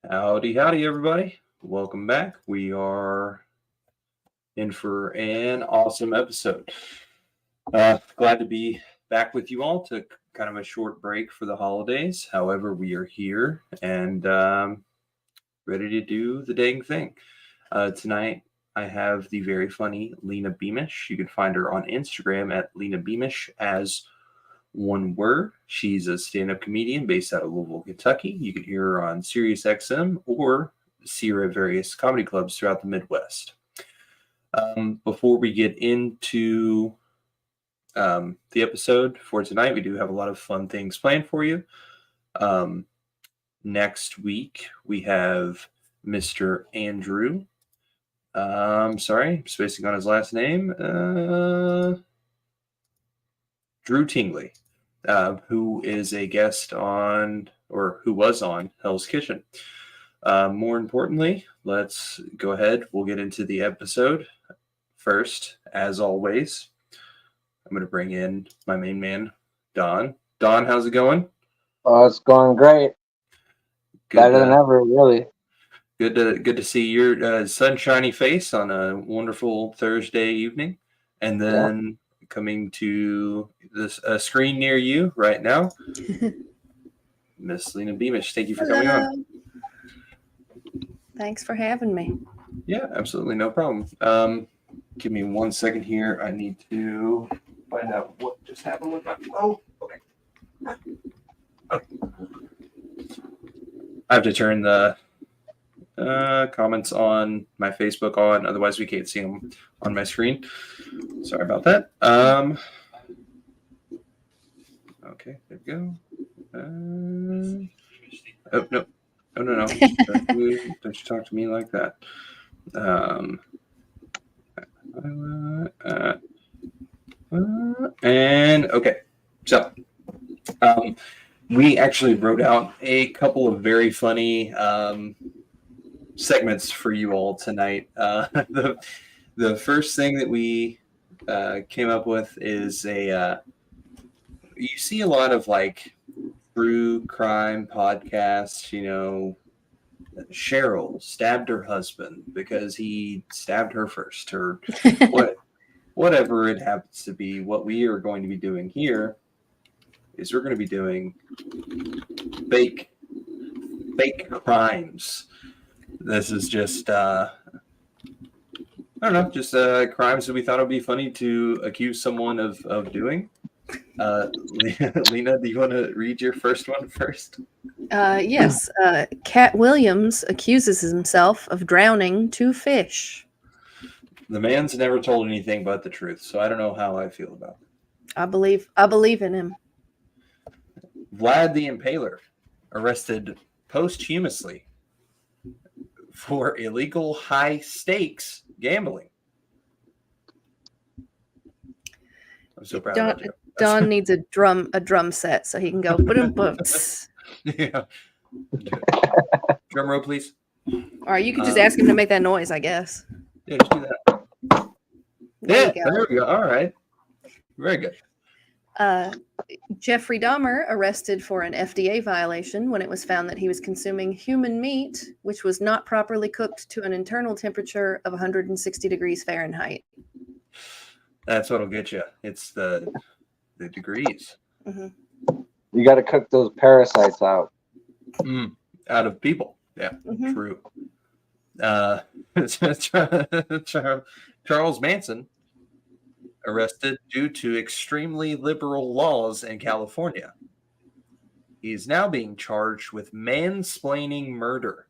Howdy, howdy, everybody. Welcome back. We are in for an awesome episode. Glad to be back with you all. Took kind of a short break for the holidays. However, we are here and ready to do the dang thing. Tonight, I have the very funny Lena Beamish. You can find her on Instagram at Lena Beamish as one word. She's a stand-up comedian based out of Louisville, Kentucky. You can hear her on SiriusXM or see her at various comedy clubs throughout the Midwest. Before we get into the episode for tonight, we do have a lot of fun things planned for you. Next week, we have Mr. Andrew. Sorry, I'm spacing on his last name. Drew Tingley, who is a guest on, or who was on, Hell's Kitchen. More importantly, let's go ahead. We'll get into the episode. First, as always, I'm going to bring in my main man, Don. Don, how's it going? Oh, it's going great. Better than ever, really. Good to see your sunshiny face on a wonderful Thursday evening. And then coming to this screen near you right now, Miss Lena Beamish. Thank you for coming on. Thanks for having me. Yeah, absolutely. No problem. Give me 1 second here. I need to find out what just happened with my... Oh, okay. I have to turn the comments on my Facebook on, otherwise we can't see them on my screen. Sorry about that. Okay, there we go. Oh, no. Oh, no. Don't you talk to me like that. And okay, so we actually wrote out a couple of very funny segments for you all tonight. The first thing that we came up with is you see a lot of like true crime podcasts, Cheryl stabbed her husband because he stabbed her first, or whatever it happens to be. What we are going to be doing here is we're going to be doing fake crimes. This is just I don't know, just crimes that we thought it would be funny to accuse someone of doing. Lena, do you want to read your first one first? Yes. Cat Williams accuses himself of drowning two fish. The man's never told anything but the truth, so I don't know how I feel about it. I believe in him. Vlad the Impaler arrested posthumously for illegal high stakes gambling. I'm so proud of you. Don needs a drum set so he can go boom. Yeah. Drum roll, please. All right, you can just ask him to make that noise, I guess. Yeah, just do that. There we go. All right. Very good. Jeffrey Dahmer arrested for an FDA violation when it was found that he was consuming human meat, which was not properly cooked to an internal temperature of 160 degrees Fahrenheit. That's what'll get you. It's the degrees. Mm-hmm. You got to cook those parasites out. Out of people. Yeah, True. Charles Manson arrested due to extremely liberal laws in California. He is now being charged with mansplaining murder.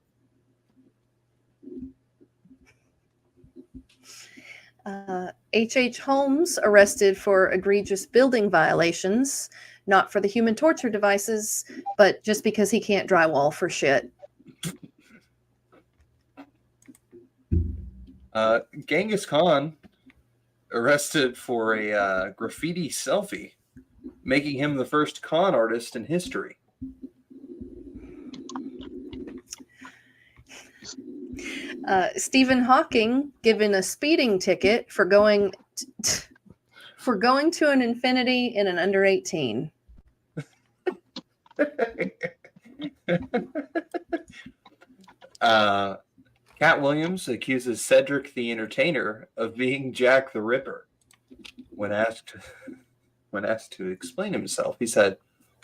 H.H. Holmes arrested for egregious building violations, not for the human torture devices, but just because he can't drywall for shit. Genghis Khan arrested for a graffiti selfie, making him the first con artist in history. Stephen Hawking given a speeding ticket for going to an infinity in an under 18. Cat Williams accuses Cedric the Entertainer of being Jack the Ripper. When asked to explain himself, he said,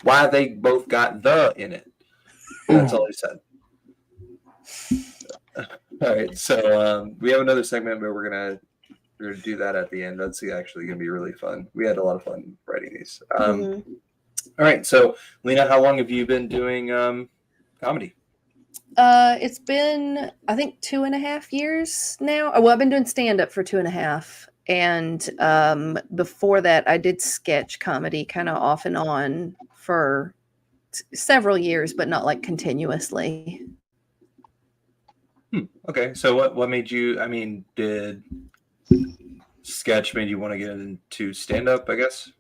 "Why they both got the in it." That's all he said. All right, so we have another segment where we're gonna do that at the end. That's actually gonna be really fun. We had a lot of fun writing these. All right, so Lena, how long have you been doing comedy? It's been, I think, 2.5 years now. Well, I've been doing stand-up for 2.5. And before that, I did sketch comedy kind of off and on for several years, but not like continuously. Okay, so what made you, I mean, did sketch made you want to get into stand-up, I guess?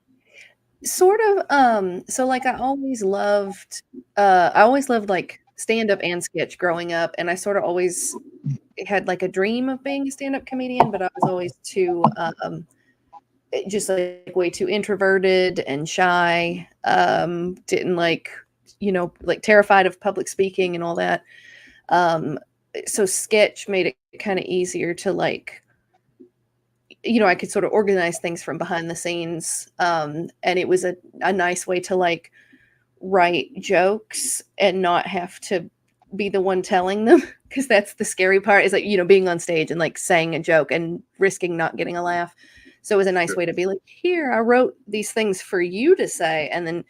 Sort of. So like I always loved like stand-up and sketch growing up, and I sort of always had like a dream of being a stand-up comedian, but I was always too just like way too introverted and shy. Didn't like, like terrified of public speaking and all that. So sketch made it kind of easier to like, I could sort of organize things from behind the scenes. And it was a nice way to like write jokes and not have to be the one telling them, because that's the scary part, is like, being on stage and like saying a joke and risking not getting a laugh. So it was a nice way to be like, here, I wrote these things for you to say. And then,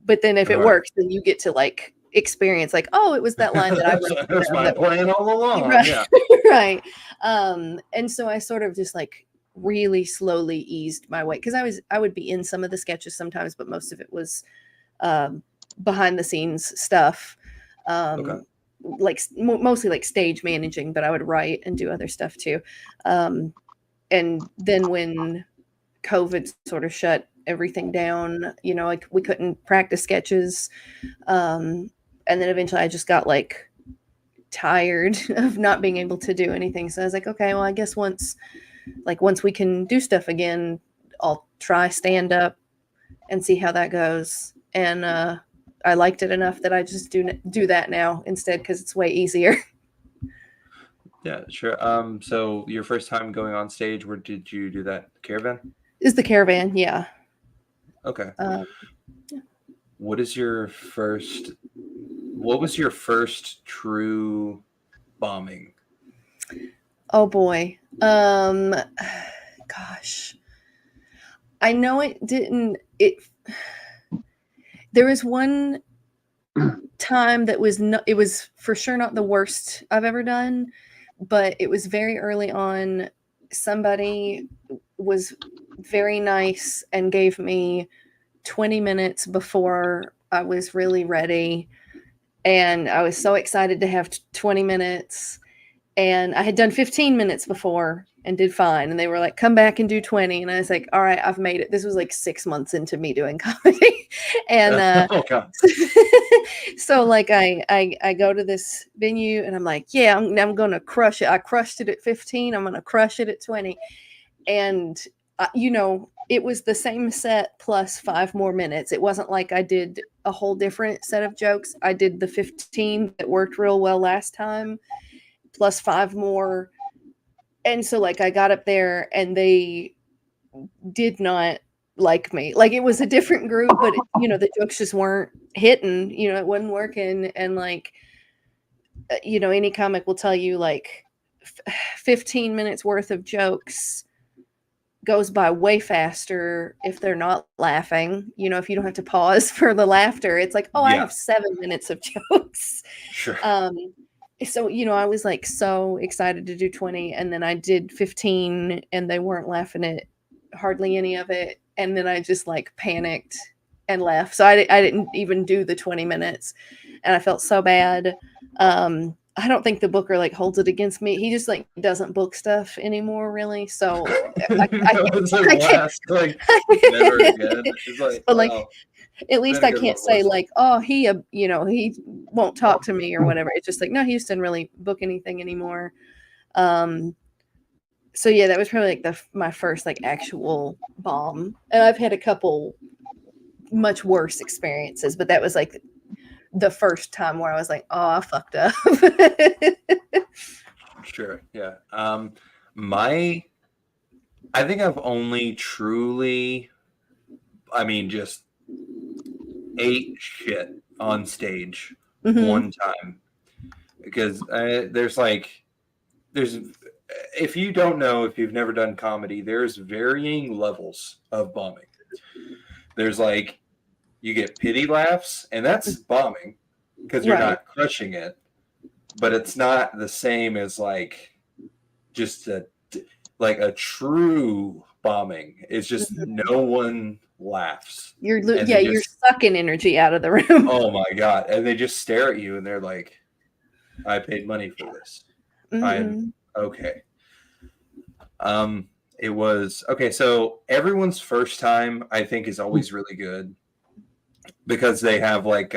but then if it works, then you get to like experience like, oh, it was that line that I wrote. That was my plan all along. Right. Yeah. Right. And so I sort of just like really slowly eased my way, because I would be in some of the sketches sometimes, but most of it was behind the scenes stuff. Like mostly like stage managing, but I would write and do other stuff too. And then when COVID sort of shut everything down, like we couldn't practice sketches. And then eventually I just got like tired of not being able to do anything. So I was like, okay, well, I guess once we can do stuff again, I'll try stand up and see how that goes. And I liked it enough that I just do that now instead, because it's way easier. Yeah, sure. So your first time going on stage, where did you do that? Caravan? Is the Caravan, yeah. Okay. Yeah. What was your first true bombing? Oh boy. Gosh. I know it didn't. There was one time that was not. It was for sure not the worst I've ever done, but it was very early on. Somebody was very nice and gave me 20 minutes before I was really ready, and I was so excited to have 20 minutes. And I had done 15 minutes before and did fine. And they were like, come back and do 20. And I was like, all right, I've made it. This was like 6 months into me doing comedy. And Oh God. so like I go to this venue and I'm like, yeah, I'm going to crush it. I crushed it at 15. I'm going to crush it at 20. And, it was the same set plus 5 more minutes. It wasn't like I did a whole different set of jokes. I did the 15 that worked real well last time, plus 5 more. And so like I got up there and they did not like me. Like it was a different group, but the jokes just weren't hitting, it wasn't working. And like, any comic will tell you like 15 minutes worth of jokes goes by way faster if they're not laughing. If you don't have to pause for the laughter, it's like, oh, yeah. I have 7 minutes of jokes. Sure. So, I was like so excited to do 20, and then I did 15 and they weren't laughing at hardly any of it. And then I just like panicked and left. So I didn't even do the 20 minutes and I felt so bad. I don't think the booker like holds it against me. He just like doesn't book stuff anymore, really. So I can't, never again. It's like, but like, at least I can't say like, oh, he won't talk to me or whatever. It's just like, no, he just didn't really book anything anymore. So yeah, that was probably like my first like actual bomb. And I've had a couple much worse experiences, but that was like the first time where I was like, oh, I fucked up. Sure. Yeah. I think I've only truly, just ate shit on stage one time, because if you don't know, if you've never done comedy, there's varying levels of bombing. There's like, you get pity laughs, and that's bombing because you're not crushing it, but it's not the same as like just a true bombing. It's just no one laughs. You're sucking energy out of the room. Oh my God. And they just stare at you and they're like, I paid money for this. I'm okay. It was okay. So everyone's first time, I think, is always really good because they have like,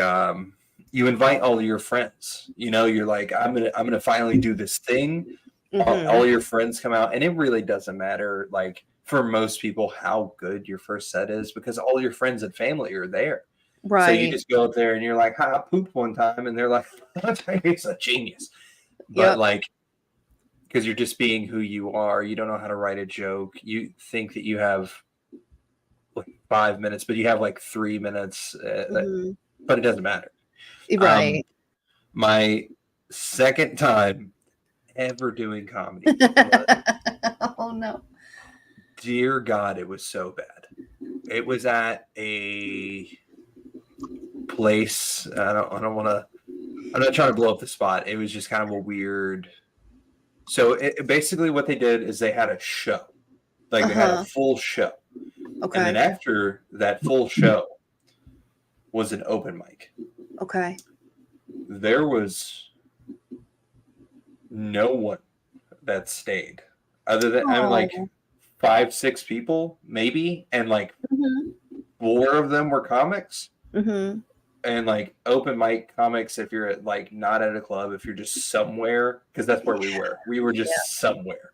you invite all of your friends, you're like, I'm going to finally do this thing. All your friends come out, and it really doesn't matter, like, for most people, how good your first set is, because all your friends and family are there. Right. So you just go up there and you're like, I pooped one time, and they're like, he's a genius. But like, because you're just being who you are, you don't know how to write a joke. You think that you have like 5 minutes, but you have like 3 minutes, but it doesn't matter. Right. My second time ever doing comedy. Oh no. Dear God, it was so bad. It was at a place. I'm not trying to blow up the spot. It was just kind of a weird. So basically what they did is they had a show. Like they had a full show. Okay. And then after that full show was an open mic. Okay. There was no one that stayed other than like 5-6 people maybe, and like 4 of them were comics. And like open mic comics, if you're at like not at a club, if you're just somewhere, because that's where we were just somewhere.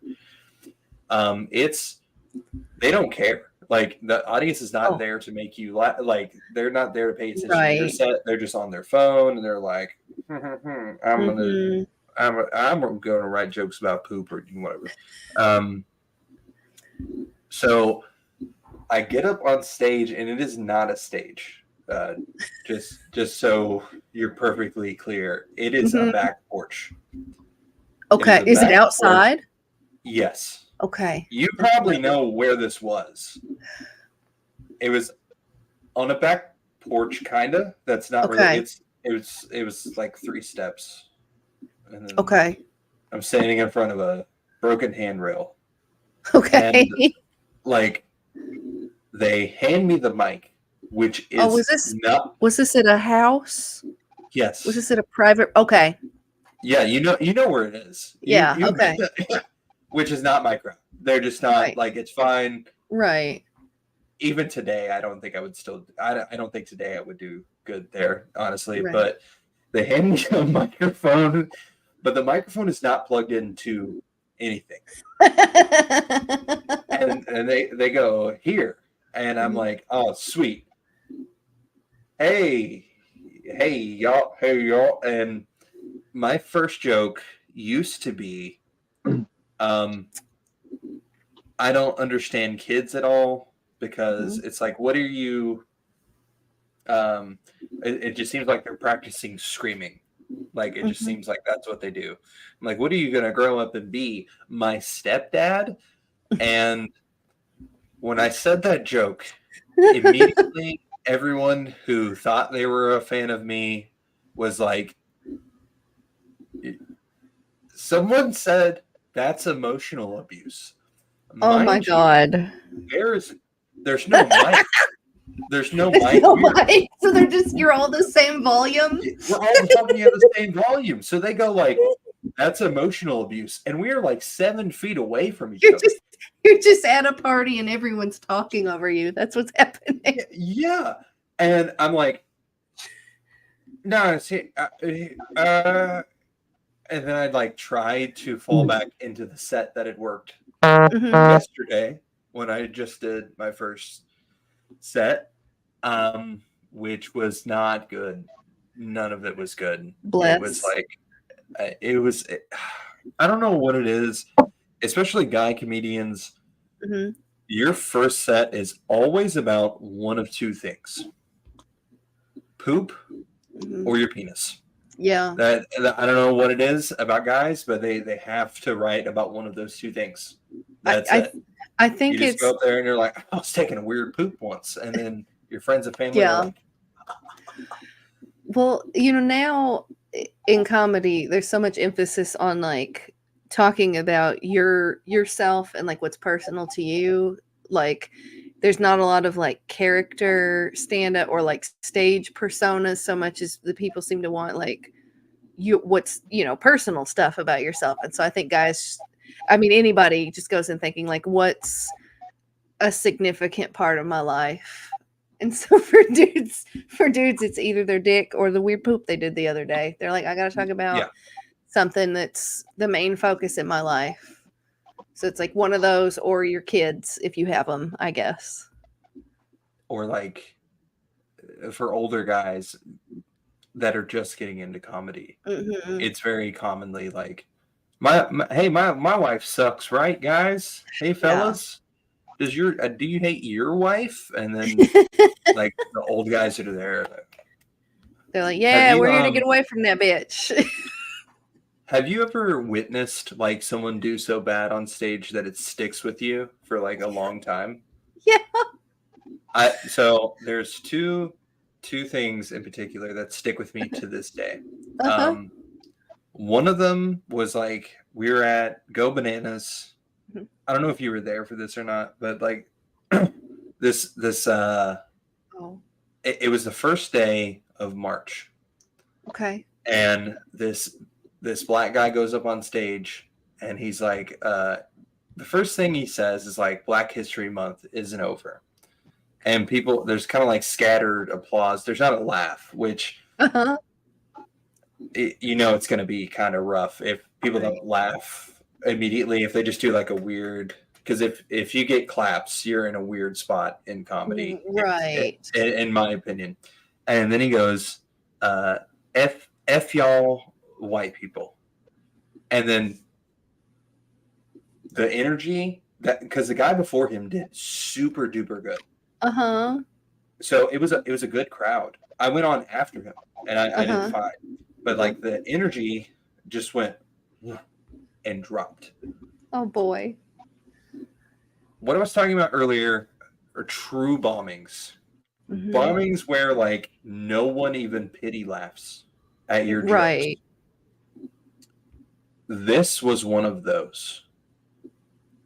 They don't care. Like the audience is not there to make you laugh. Like they're not there to pay attention to your set. They're just on their phone and they're like, I'm going to write jokes about poop or whatever. So I get up on stage, and it is not a stage. Just so you're perfectly clear, it is a back porch. Okay, is it outside? Porch. Yes. Okay. You probably know where this was. It was on a back porch, kinda. That's not really. It was like 3 steps. And then I'm standing in front of a broken handrail. Okay. And like they hand me the mic, which is was this at a house? Yes. Was this at a private? Okay. Yeah, you know where it is. Okay. Which is not my crowd. They're just not like, it's fine. Right. Even today, I don't think I would still. I don't think today I would do good there, honestly. Right. But they hand me a microphone, but the microphone is not plugged into anything. and they go here, and I'm like, oh sweet. Hey y'all, and my first joke used to be, I don't understand kids at all, because it's like, what are you? It just seems like they're practicing screaming. Like it just seems like that's what they do. I'm like, what are you gonna grow up and be? My stepdad? And when I said that joke, immediately everyone who thought they were a fan of me was like, someone said that's emotional abuse. Oh my God. There's no mic. There's no mic. So you're all the same volume. We're all talking at the same volume. So they go like, that's emotional abuse. And we are like 7 feet away from each other. You're just at a party and everyone's talking over you. That's what's happening. Yeah. And I'm like, no, see, and then I'd like try to fall back into the set that had worked yesterday when I just did my first set, which was not good. none of it was good. Bless. It was like, I don't know what it is, especially guy comedians. Mhm. Your first set is always about one of two things: poop Mhm. or your penis. Yeah. That I don't know what it is about guys, but they have to write about one of those two things. That's it. I You think just it's go up there and you're like, I was taking a weird poop once, and then your friends and family are yeah. like, Well, now in comedy, there's so much emphasis on like talking about yourself and like what's personal to you. Like there's not a lot of like character stand up or like stage personas so much as the people seem to want like what's personal stuff about yourself. And so I think guys, I mean anybody just goes in thinking like what's a significant part of my life. And so for dudes, it's either their dick or the weird poop they did the other day. They're like, I got to talk about yeah, something that's the main focus in my life. So it's like one of those or your kids, if you have them, I guess. or like for older guys that are just getting into comedy, Mm-hmm. it's very commonly like, my wife sucks, right, guys? Hey, Yeah. fellas, do you hate your wife? And then like the old guys that are there, like, They're like, have yeah, you we're here to get away from that bitch. have you ever witnessed like someone do so bad on stage that it sticks with you for like a long time? Yeah. So there's two things in particular that stick with me to this day. Uh-huh. One of them was like we were at Go Bananas. Mhm. I don't know if you were there for this or not, but like this Oh, it was the first day of March, okay. and this black guy goes up on stage and he's like, the first thing he says is like, Black History Month isn't over. And people, there's kind of like scattered applause. There's not a laugh, which Uh-huh. it's going to be kind of rough if people Right. don't laugh immediately, if they just do like a weird, because if you get claps, you're in a weird spot in comedy, Right. in my opinion. And then he goes, F y'all white people. And then the energy that, because the guy before him did super duper good. Uh-huh. So it was a good crowd. I went on after him and I didn't Uh-huh. fight, but like the energy just went and dropped. Oh boy. What I was talking about earlier are true bombings. Mhm. Bombings where like no one even pity laughs at your jokes. Right. This was one of those.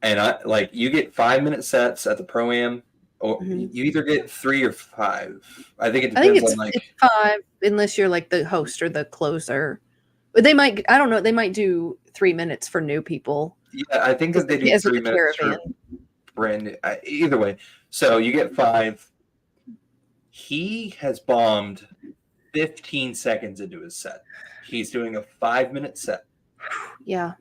And I like, you get 5-minute sets at the Pro-Am, or Mhm. you either get 3 or 5. I think it I think depends it's on like, it's 5 unless you're like the host or the closer. But they might I don't know, they might do 3 minutes for new people yeah, I think that they do as with 3 the minutes for caravan. brand new. Either way, so you get 5. He has bombed 15 seconds into his set. He's doing a 5-minute set. Yeah.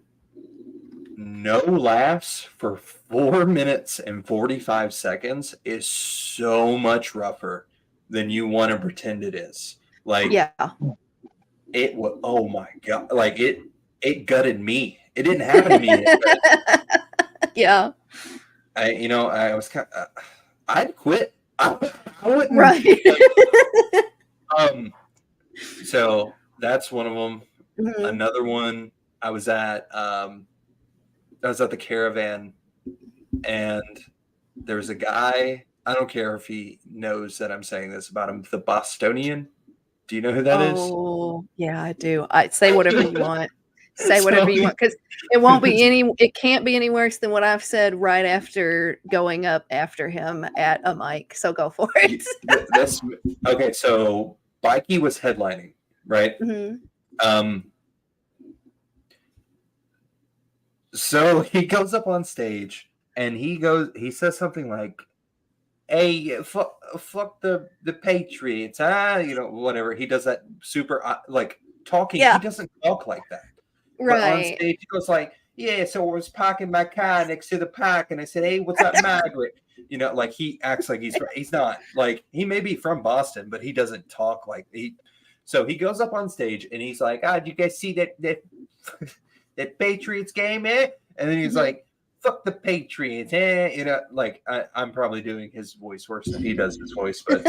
No laughs for 4 minutes and 45 seconds is so much rougher than you want to pretend it is. Like, Yeah. it was, oh my God. Like, it gutted me. It didn't happen to me yet, but Yeah. I was kind of, I'd quit. I wouldn't. Right. Um, so that's one of them. Mhm. Another one, I was at the caravan, and there was a guy. I don't care if he knows that I'm saying this about him. The Bostonian. Do you know who that is? Oh, yeah, I do. I say whatever you want. Say So whatever you want because it can't be any worse than what I've said right after going up after him at a mic. So go for it. That's okay. So Bikey was headlining, right? Mhm. So he goes up on stage and he says something like, hey, fuck the Patriots, whatever. He does that super like talking. Yeah. He doesn't talk like that. But on Right. stage, he goes like, yeah. So I was parking my car next to the park, and I said, hey, what's up, Margaret? Like he acts like he's not, like, he may be from Boston, but he doesn't talk like he. So he goes up on stage and he's like, "Ah, did you guys see that Patriots game, eh?" And then he's like, "Fuck the Patriots, eh?" You know, like I'm probably doing his voice worse than he does his voice, but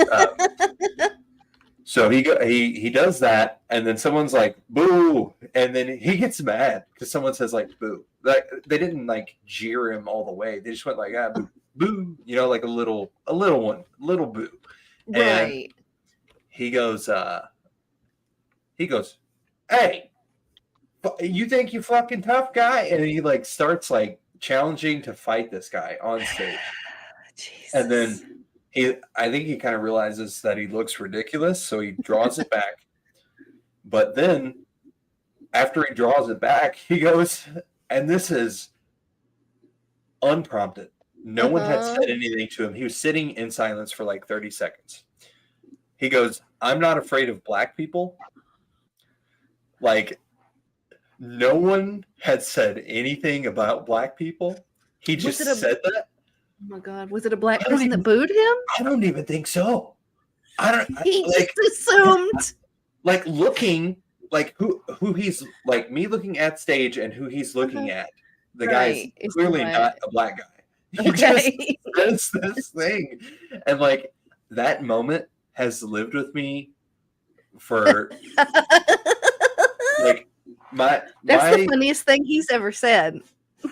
so he does that, and then someone's like, "Boo!" And then he gets mad because someone says like, "Boo!" Like they didn't like jeer him all the way; they just went like, "Ah, boo, boo," you know, like a little one, little boo. And Right. he goes, "Hey, you think you fucking tough guy?" And he like starts like challenging to fight this guy on stage. And then I think he kind of realizes that he looks ridiculous, so he draws it back. But then after he draws it back, he goes, and this is unprompted. No one had said anything to him. He was sitting in silence for like 30 seconds. He goes, "I'm not afraid of black people." Like, no one had said anything about black people. He just said that. Oh my God. Was it a black person that booed him? I don't even think so. He just assumed. Like looking, like who he's like me looking at stage and who he's looking at. The guy is clearly not a black guy. He just says this thing. And like that moment has lived with me for like that's the funniest thing he's ever said.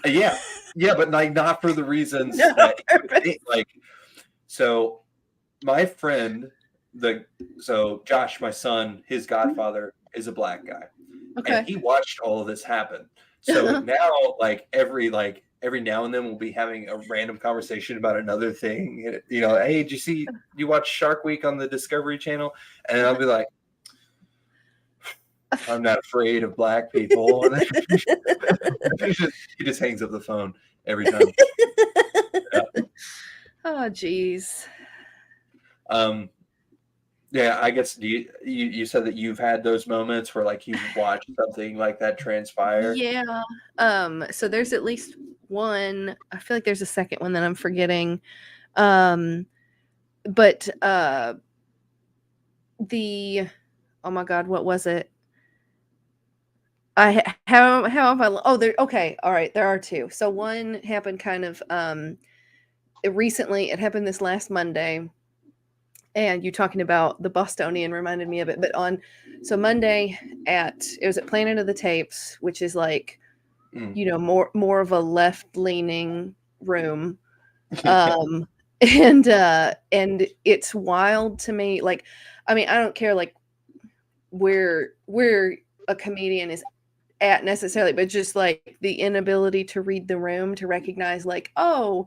Yeah, but like not for the reasons like. So my friend, Josh, my son, his godfather is a black guy, and he watched all of this happen. So now, like every now and then, we'll be having a random conversation about another thing. You know, hey, did you watch Shark Week on the Discovery Channel? And I'll be like, "I'm not afraid of black people." And he just hangs up the phone every time. Oh, geez. Yeah, I guess you said that you've had those moments where like you've watched something like that transpire. Yeah. So there's at least one. I feel like there's a second one that I'm forgetting. But oh my God, what was it? How have I? Oh, there. Okay, all right. There are two. So one happened kind of recently. It happened this last Monday, and you talking about the Bostonian reminded me of it. But so Monday it was at Planet of the Tapes, which is like, you know, more of a left leaning room, and it's wild to me. Like, I mean, I don't care like where a comedian is at necessarily, but just like the inability to read the room, to recognize like, oh,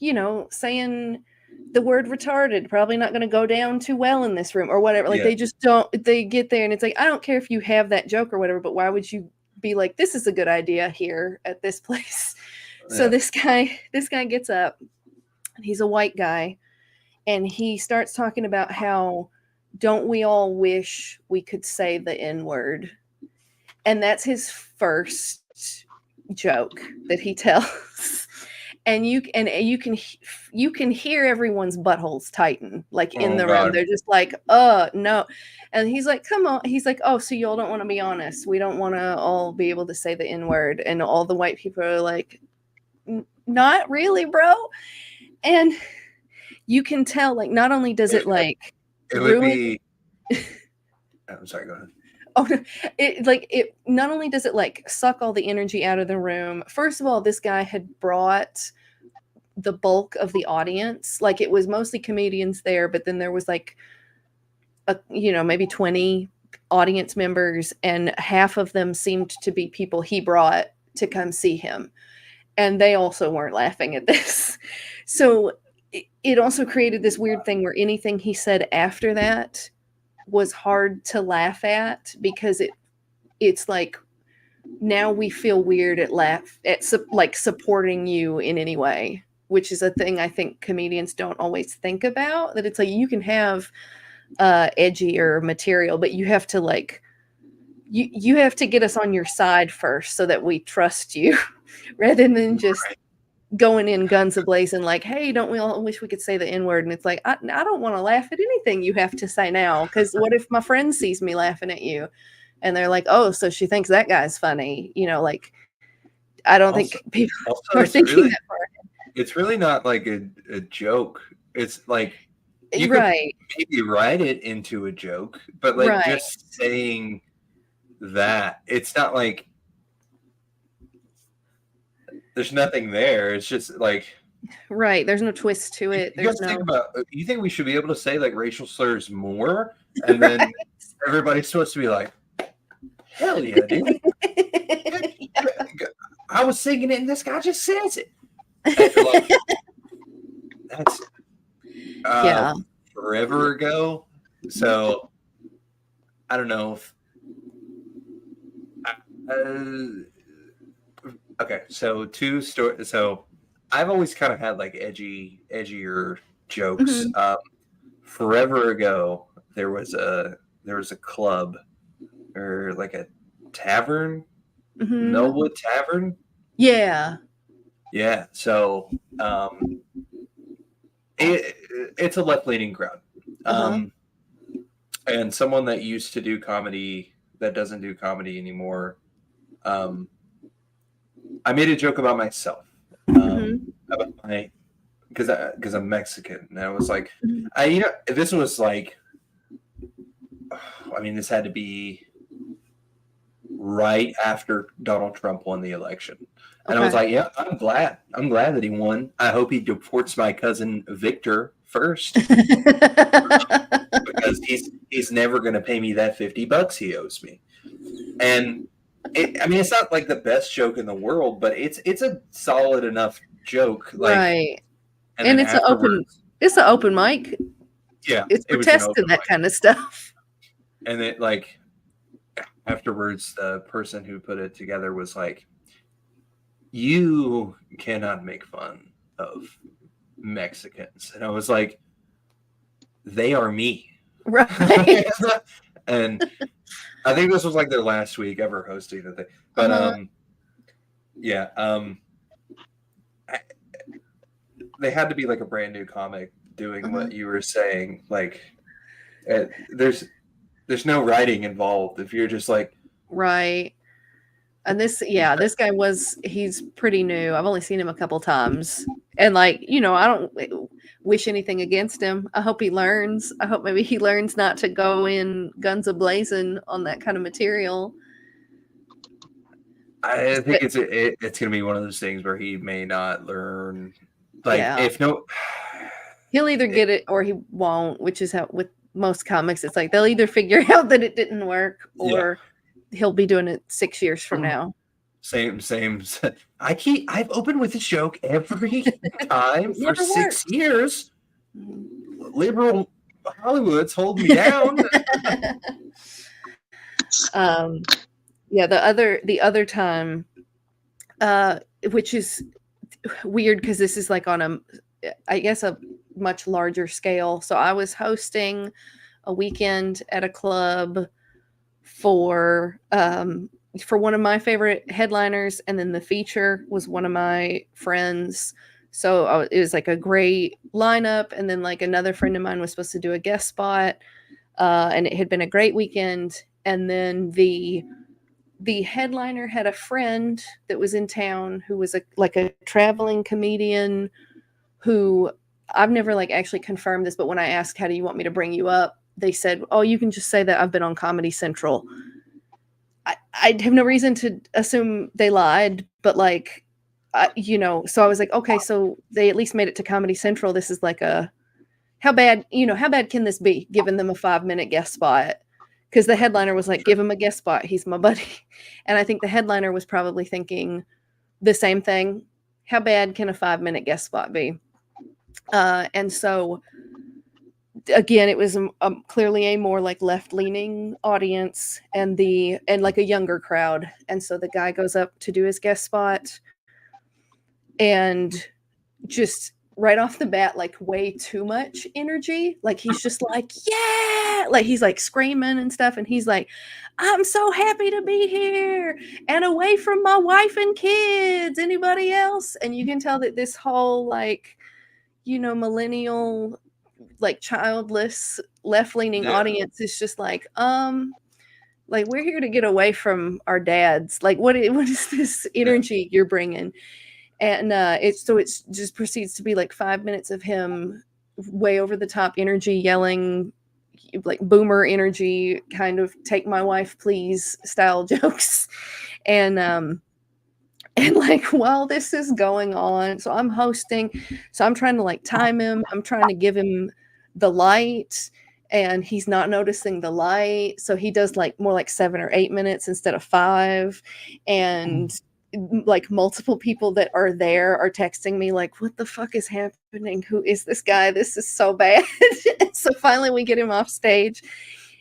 you know, saying the word retarded probably not going to go down too well in this room or whatever. Like they just don't, they get there and it's like, I don't care if you have that joke or whatever, but why would you be like, this is a good idea here at this place? So this guy gets up, and he's a white guy, and he starts talking about how don't we all wish we could say the N-word? And that's his first joke that he tells. And you can hear everyone's buttholes tighten, like in the room. They're just like, no. And he's like, come on. He's like, oh, so y'all don't want to be honest. We don't want to all be able to say the N-word. And all the white people are like, not really, bro. And you can tell, like, not only does it like ruin. I'm sorry, go ahead. Oh, it not only does it like suck all the energy out of the room. First of all, this guy had brought the bulk of the audience. Like, it was mostly comedians there, but then there was like maybe 20 audience members, and half of them seemed to be people he brought to come see him, and they also weren't laughing at this. So it also created this weird thing where anything he said after that was hard to laugh at, because it's like, now we feel weird at supporting you in any way, which is a thing I think comedians don't always think about, that it's like you can have edgier material, but you have to like you have to get us on your side first so that we trust you rather than just going in guns a-blazing like, hey, don't we all wish we could say the N-word? And it's like, I don't want to laugh at anything you have to say now, because what if my friend sees me laughing at you and they're like, oh, so she thinks that guy's funny, like, I don't think people are thinking really, that far. it's really not like a joke. It's like you Right. could maybe write it into a joke, but like Right. just saying that, it's not like there's nothing there. It's just like, right. There's no twist to it. you There's guys no. think about, you think we should be able to say like racial slurs more, and Right. then everybody's supposed to be like, hell yeah, dude. I was singing it and this guy just says it. Like, that's Yeah. forever ago. So I don't know if okay, so two stories. So I've always kind of had like edgier jokes. Forever ago, there was a club, or like a tavern, Millwood Tavern. Yeah. Yeah. So it's a left-leaning crowd. And someone that used to do comedy that doesn't do comedy anymore. I made a joke about myself, about because I'm Mexican, and I was like, this was like, I mean, this had to be right after Donald Trump won the election, and I was like, yeah, I'm glad that he won. I hope he deports my cousin Victor first, because he's never going to pay me that $50 he owes me. And I mean, it's not like the best joke in the world, but it's a solid enough joke, like, right. And it's an open mic. Yeah, it's for testing that kind of stuff. And it, like, afterwards, the person who put it together was like, you cannot make fun of Mexicans. And I was like, they are me. Right. And I think this was like their last week ever hosting the thing. But they had to be like a brand new comic doing what you were saying. Like, there's no writing involved if you're just like, right. And this guy he's pretty new. I've only seen him a couple times. And like, I don't wish anything against him. I hope he learns. I hope maybe he learns not to go in guns a-blazing on that kind of material. I think it's going to be one of those things where he may not learn. Like, he'll either get it or he won't, which is how with most comics, it's like they'll either figure out that it didn't work, or he'll be doing it 6 years from now. Same. I've opened with a joke every time for 6 years. Liberal Hollywood's holding me down. The other time, which is weird because this is like on a much larger scale. So I was hosting a weekend at a club for one of my favorite headliners, and then the feature was one of my friends. So it was like a great lineup, and then like another friend of mine was supposed to do a guest spot, and it had been a great weekend. And then the headliner had a friend that was in town who was a traveling comedian, who I've never like actually confirmed this, but when I asked, how do you want me to bring you up? They said, oh, you can just say that I've been on Comedy Central. I have no reason to assume they lied, but like, so I was like, okay, so they at least made it to Comedy Central. This is like how bad can this be, giving them a 5-minute guest spot? Because the headliner was like, give him a guest spot. He's my buddy. And I think the headliner was probably thinking the same thing. How bad can a 5-minute guest spot be? And so, again, it was clearly a more like left-leaning audience and like a younger crowd. And so the guy goes up to do his guest spot and just right off the bat, like way too much energy. Like he's just like, yeah, like he's like screaming and stuff. And he's like, I'm so happy to be here and away from my wife and kids. Anybody else? And you can tell that this whole like, millennial, like childless, left-leaning audience is just like we're here to get away from our dads. Like what is this energy you're bringing? And it just proceeds to be like 5 minutes of him way over the top energy, yelling like boomer energy, kind of take my wife please style jokes. And like while this is going on, so I'm hosting, so I'm trying to like time him, I'm trying to give him the light, and he's not noticing the light, so he does like more like 7 or 8 minutes instead of 5. And like multiple people that are there are texting me like, what the fuck is happening? Who is this guy? This is so bad. So finally we get him off stage,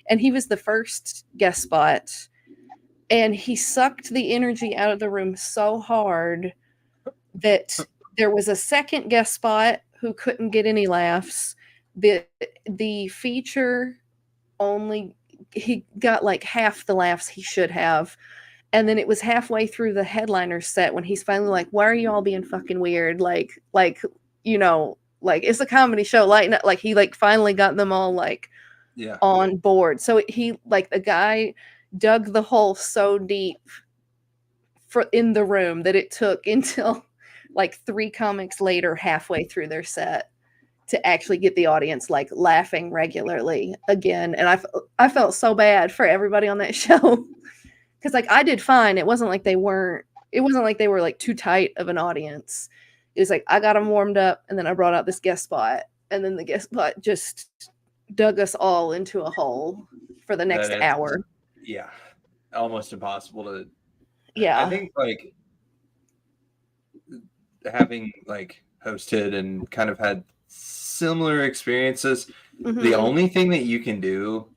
and he was the first guest spot, and he sucked the energy out of the room so hard that there was a second guest spot who couldn't get any laughs. The feature he got like half the laughs he should have. And then it was halfway through the headliner's set when he's finally like, why are you all being fucking weird? Like, like it's a comedy show. Like he like finally got them all like on board. So he like the guy dug the hole so deep in the room that it took until like 3 comics later, halfway through their set, to actually get the audience like laughing regularly again. And I felt so bad for everybody on that show. Because like I did fine. It wasn't like they were like too tight of an audience. It was like I got them warmed up, and then I brought out this guest spot, and then the guest spot just dug us all into a hole for the next hour. Yeah, almost impossible to. Yeah, I think like having like hosted and kind of had similar experiences. Mm-hmm. The only thing that you can do,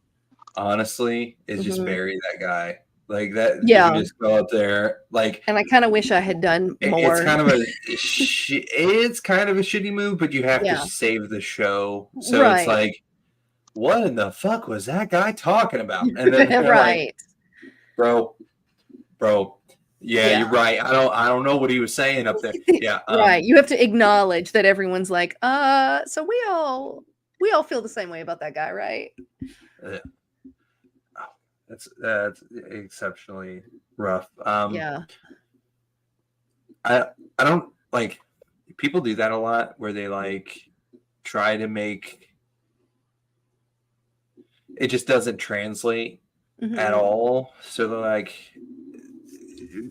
honestly, is just bury that guy. Like that, you can just go up there, like. And I kind of wish I had done more. It's kind of a shitty move, but you have to save the show. So it's like, what in the fuck was that guy talking about? And then like, bro, yeah, you're right. I don't know what he was saying up there. Yeah, right. You have to acknowledge that everyone's like, so we all feel the same way about that guy, right? That's exceptionally rough. Yeah. I don't like people do that a lot where they like try to make it just doesn't translate at all. So they're like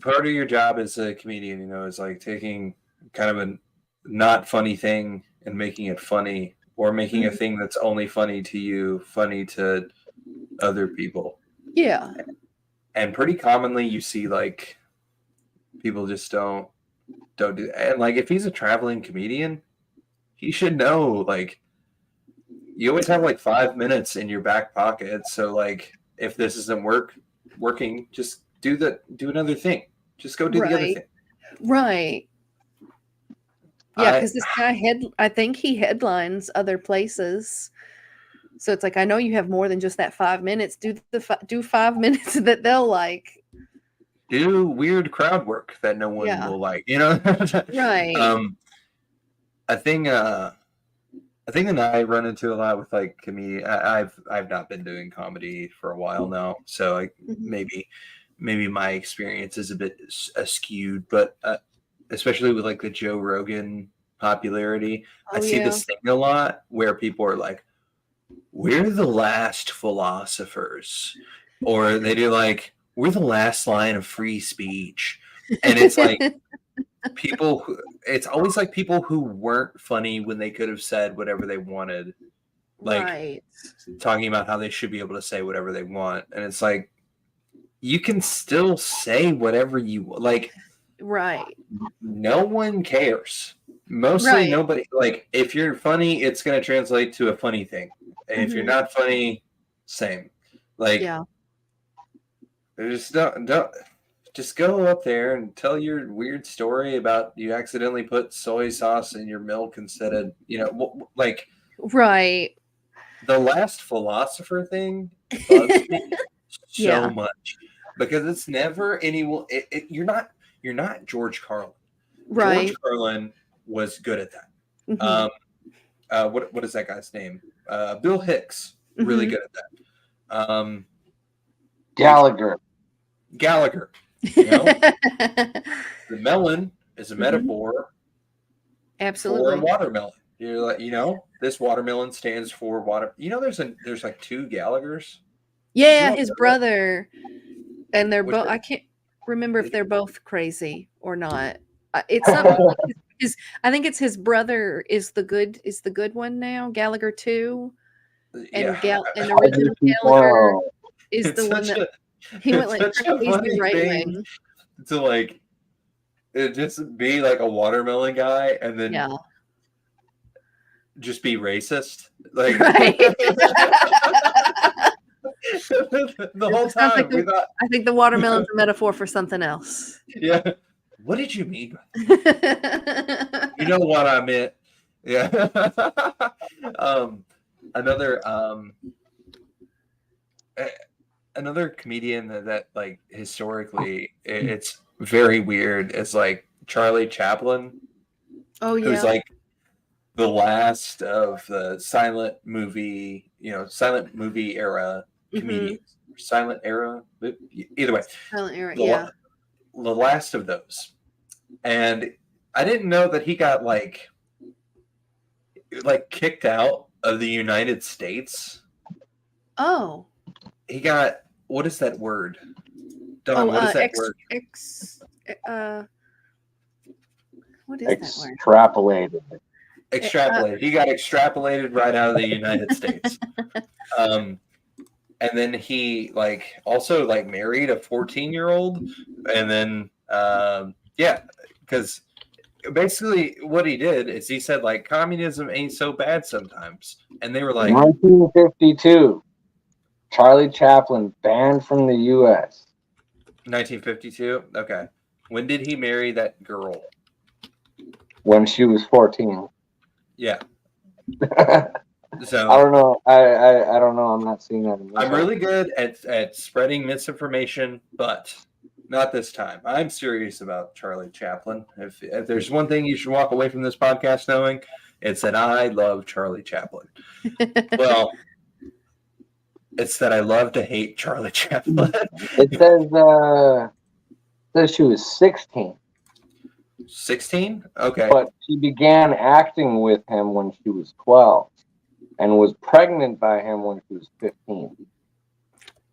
part of your job as a comedian, is like taking kind of a not funny thing and making it funny, or making a thing that's only funny to you funny to other people. Yeah. And pretty commonly you see like people just don't do that. And like if he's a traveling comedian, he should know like you always have like 5 minutes in your back pocket. So like if this isn't working, just do another thing. Just go do the other thing. Right. Yeah, because this guy I think he headlines other places. So it's like, I know you have more than just that 5 minutes. Do 5 minutes that they'll like. Do weird crowd work that no one will like, Right. I think that I run into a lot with like comedian. I've not been doing comedy for a while now, so like maybe my experience is a bit skewed, but especially with like the Joe Rogan popularity, I see this thing a lot where people are like, we're the last philosophers, or they do like, we're the last line of free speech. And it's like it's always like people who weren't funny when they could have said whatever they wanted, like talking about how they should be able to say whatever they want. And it's like, you can still say whatever you like. Right. No one cares. Mostly nobody. Like if you're funny, it's going to translate to a funny thing. And if you're not funny, same. Like, just just go up there and tell your weird story about you accidentally put soy sauce in your milk instead of, like Right. the last philosopher thing bugs me so Yeah. much because it's never anyone. You're not George Carlin. Right. George Carlin was good at that. Mhm. What is that guy's name? Bill Hicks, really good at that. Gallagher. The melon is a metaphor for a Absolutely. watermelon. You're like, this watermelon stands for water. There's like two Gallaghers. Yeah, You his know that? brother, and they're Which both. are- I can't remember if they're both crazy or not. It's something. I think it's his brother is the good one now. Gallagher 2, and yeah, and original Gallagher is it's the one such that a he went it's like such a crazy funny right thing wing. to like it just be like a watermelon guy and then Yeah. just be racist. Like Right. the whole time we thought, I think the watermelon's a metaphor for something else. yeah. What did you mean? You know what I meant. Yeah. Another another comedian that like historically it's very weird is like Charlie Chaplin. Oh yeah. Who's like the last of the silent movie era comedians. Silent era, either way. Silent era, yeah. The last of those. And I didn't know that he got like kicked out of the United States. Oh. He got, what is that word? Don, what is that word? What is that word? Extrapolated. He got extrapolated right out of the United States. And then he also married a 14-year-old, and then because basically what he did is he said communism ain't so bad sometimes, and they were like 1952. Charlie Chaplin banned from the U.S. 1952. Okay, when did he marry that girl? When she was 14. Yeah. So I don't know. I don't know. I'm not seeing that. I'm really good at spreading misinformation, but not this time. I'm serious about Charlie Chaplin. If there's one thing you should walk away from this podcast knowing, it's that I love Charlie Chaplin. Well, it's that I love to hate Charlie Chaplin. It says she was 16. 16? Okay. But she began acting with him when she was 12 and was pregnant by him when she was 15.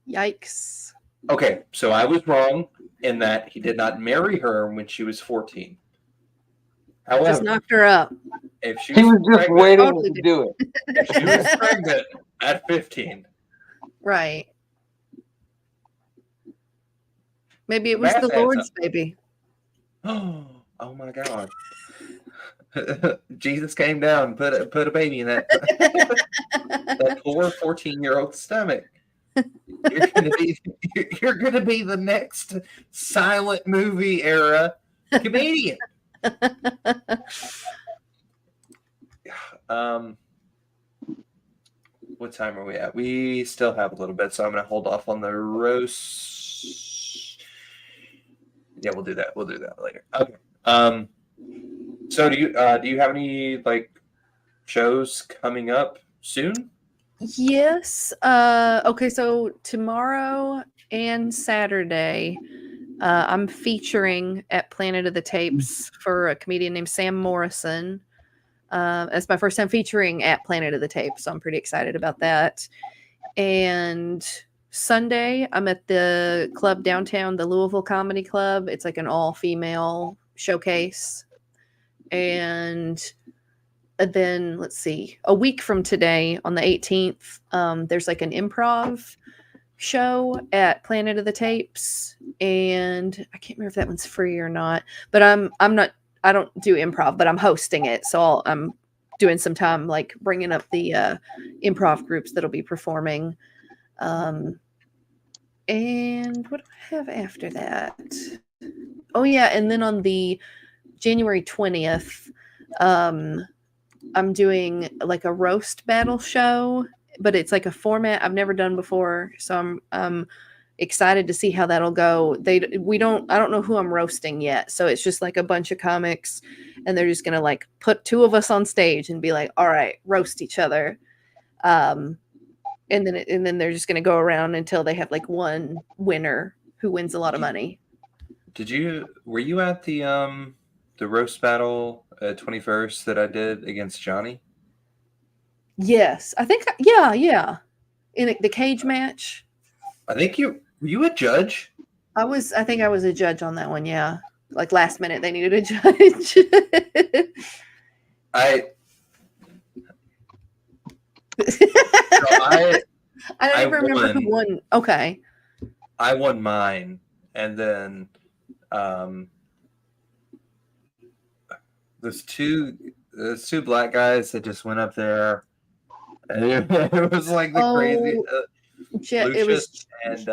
Yikes. Okay, so I was wrong in that he did not marry her when she was 14. However, just knocked her up. If she was just pregnant, waiting to do it. If she was pregnant at 15. Right. Maybe it was the Lord's baby. Oh my God. Jesus came down, put a baby in that poor 14-year-old stomach. You're gonna be the next silent movie era comedian. What time are we at? We still have a little bit, so I'm gonna hold off on the roast. Yeah, we'll do that. We'll do that later. Okay. So do you have any shows coming up soon? Yes. Okay, so tomorrow and Saturday, I'm featuring at Planet of the Tapes for a comedian named Sam Morrison. It's my first time featuring at Planet of the Tapes, so I'm pretty excited about that. And Sunday, I'm at the club downtown, the Louisville Comedy Club. It's like an all-female showcase. And then let's see, a week from today on the 18th, there's like an improv show at Planet of the Tapes, and I can't remember if that one's free or not, but I don't do improv, but I'm hosting it, so I'm doing some time bringing up the improv groups that'll be performing. And what do I have after that? Oh yeah, and then on the January 20th, I'm doing like a roast battle show, but it's like a format I've never done before. So I'm excited to see how that'll go. I don't know who I'm roasting yet. So it's just like a bunch of comics and they're just going to like put two of us on stage and be like, "All right, roast each other." Um and then they're just going to go around until they have like one winner who wins a lot of money. Were you at the roast battle 21st that I did against Johnny? Yes, I think yeah. In the cage match. I think were you a judge? I think I was a judge on that one, yeah. Like last minute they needed a judge. I I don't I even remember who won. won. Okay. I won mine, and then there's two black guys that just went up there, and it was like the crazy It was Lucius and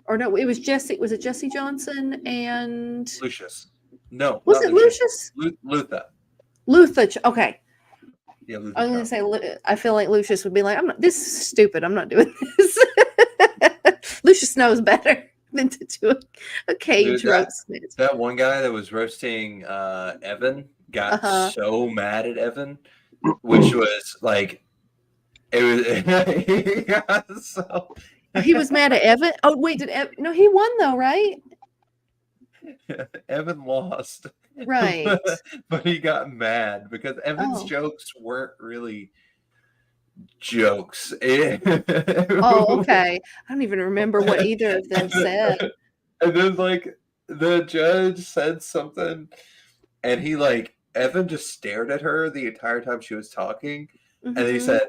or no, it was Jesse. Was it Jesse Johnson and Lucius. No, was not it Lucius? Luther. Luther. Okay. Yeah, I was Luther. gonna say I feel like Lucius would be like, this is stupid. I'm not doing this. Lucius knows better than to do a cage roast. That one guy that was roasting Evan got so mad at Evan, which was like it was. He got so he was mad at Evan. Oh wait, no? He won though, right? Evan lost, right? But he got mad because Evan's jokes weren't really jokes. Oh, okay. I don't even remember what either of them said. And then like the judge said something, and he like Evan just stared at her the entire time she was talking, and then he said,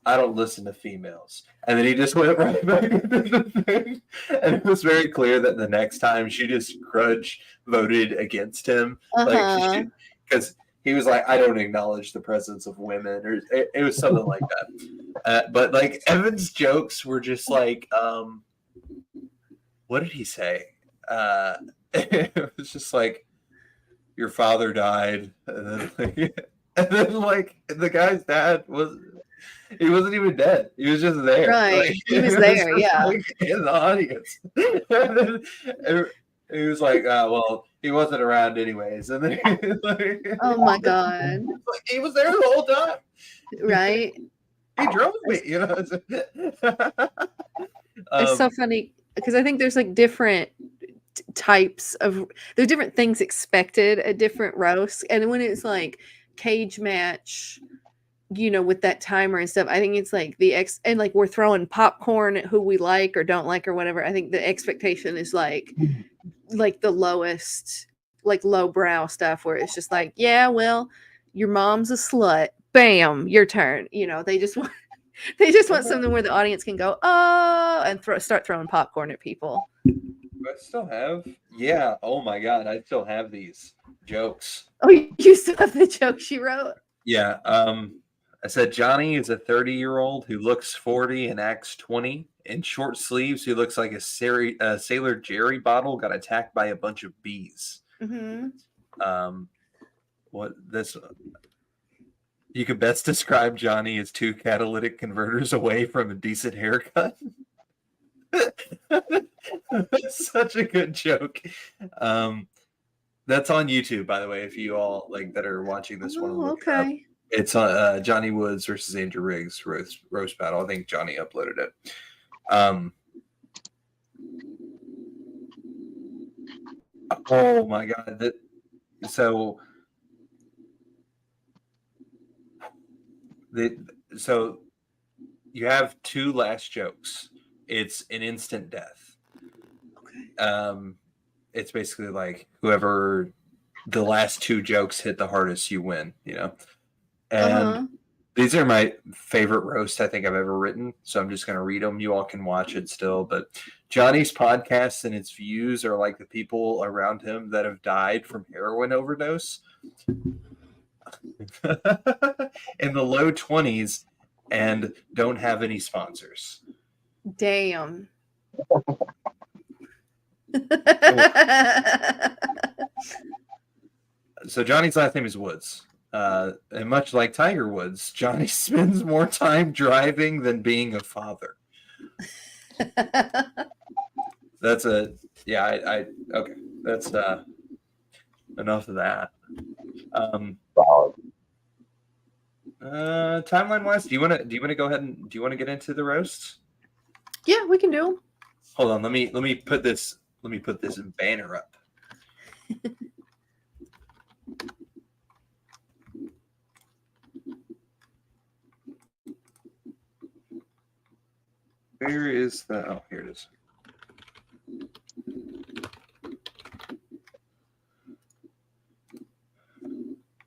"I don't listen to females." And then he just went right back into the thing. And it was very clear that the next time she just grudge voted against him. Like, because he was like, "I don't acknowledge the presence of women," or it was something like that. But like Evan's jokes were just like, what did he say? It was just like, "Your father died," and then like the guy's dad he wasn't even dead. He was just there. Right. Like, he was there, yeah. Like, in the audience. And then he was like, well, he wasn't around anyways. And then like, oh my God. Like, he was there the whole time. Right. He drove me, you know. It's so funny because I think there's like different types of there's different things expected at different roasts. And when it's like cage match, you know, with that timer and stuff, I think it's like and like we're throwing popcorn at who we like or don't like or whatever. I think the expectation is like the lowest, like lowbrow stuff where it's just like, yeah, well, your mom's a slut. Bam, your turn. You know, they just want something where the audience can go, oh, and start throwing popcorn at people. I still have, yeah. Oh my God, I still have these jokes. Oh, you still have the jokes you wrote? Yeah. I said Johnny is a 30-year-old who looks 40 and acts 20. In short sleeves, who looks like a Sailor Jerry bottle got attacked by a bunch of bees. What this? You could best describe Johnny as 2 catalytic converters away from a decent haircut. That's such a good joke. That's on YouTube, by the way. If you all like that are watching this want to look it up. It's on Johnny Woods versus Andrew Riggs roast battle. I think Johnny uploaded it. Oh my God! So you have 2 last jokes. It's an instant death. Okay. It's basically like whoever the last 2 jokes hit the hardest, you win. You know. And these are my favorite roasts I think I've ever written. So I'm just going to read them. You all can watch it still. But Johnny's podcast and its views are like the people around him that have died from heroin overdose in the low 20s and don't have any sponsors. Damn. So Johnny's last name is Woods. And much like Tiger Woods, Johnny spends more time driving than being a father. That's a I okay. That's enough of that. Solid. Timeline wise, do you want to go ahead and do you want to get into the roasts? Yeah, we can do them. Hold on, let me put this banner up. Where is the? Oh, here it is.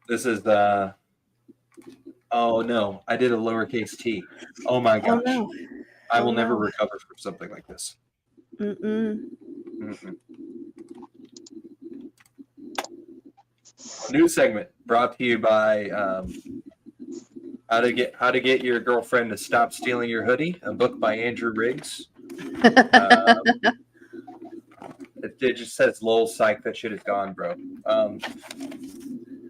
This is the. Oh no, I did a lowercase t. Oh my gosh, Oh no. I will Oh, never no. recover from something like this. Mm-mm. Mm-mm. New segment brought to you by how to get your girlfriend to stop stealing your hoodie, a book by Andrew Riggs. It just says "lol psych, that shit is gone, bro."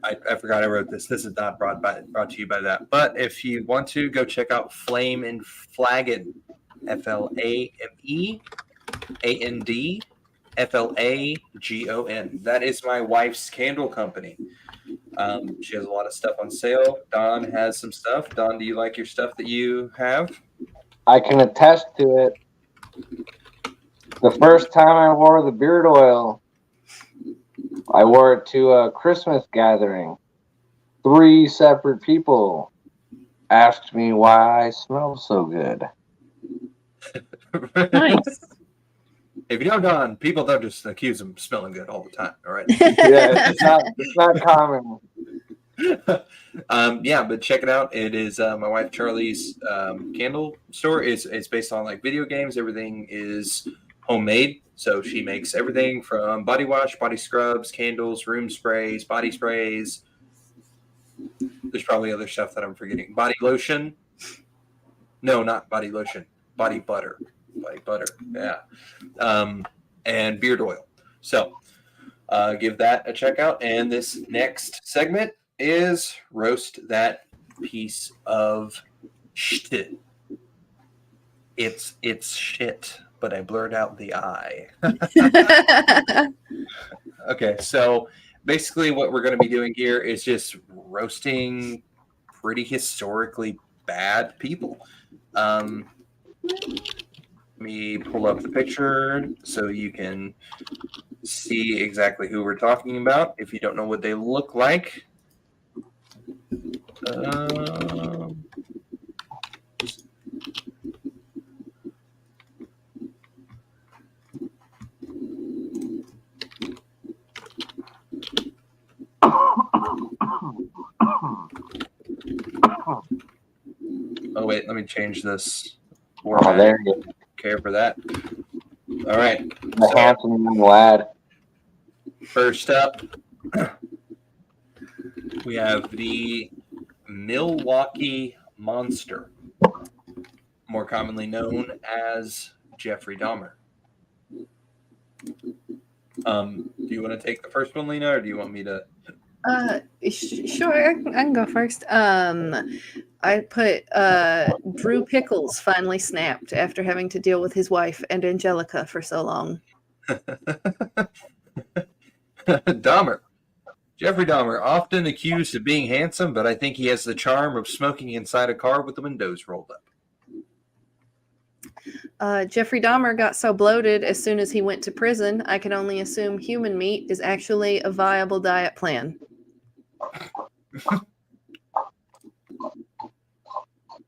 I forgot I wrote this. This is not brought to you by that. But if you want to, go check out Flame and Flagon, FLAMEAND, That is my wife's candle company. She has a lot of stuff on sale. Don has some stuff. Don, do you like your stuff that you have? I can attest to it. The first time I wore the beard oil, I wore it to a Christmas gathering. 3 separate people asked me why I smell so good. Nice. If you know Don, people don't just accuse him of smelling good all the time. All right. Yeah, it's not common. Yeah, but check it out. It is my wife Charlie's candle store. It's based on like video games. Everything is homemade. So she makes everything from body wash, body scrubs, candles, room sprays, body sprays. There's probably other stuff that I'm forgetting. Body lotion. No, not body lotion. Body butter. Body butter. Yeah. And beard oil. So give that a check out. And this next segment is roast that piece of shit. It's shit, but I blurred out the I. Okay, so basically what we're going to be doing here is just roasting pretty historically bad people. Let me pull up the picture so you can see exactly who we're talking about if you don't know what they look like. Oh wait, let me change this. Oh, there you go. Care for that. All right. The handsome young lad. First up, we have the Milwaukee Monster, more commonly known as Jeffrey Dahmer. Do you want to take the first one, Lena, or do you want me to? Sure, I can go first. I put Drew Pickles finally snapped after having to deal with his wife and Angelica for so long. Dahmer. Jeffrey Dahmer, often accused of being handsome, but I think he has the charm of smoking inside a car with the windows rolled up. Jeffrey Dahmer got so bloated as soon as he went to prison, I can only assume human meat is actually a viable diet plan.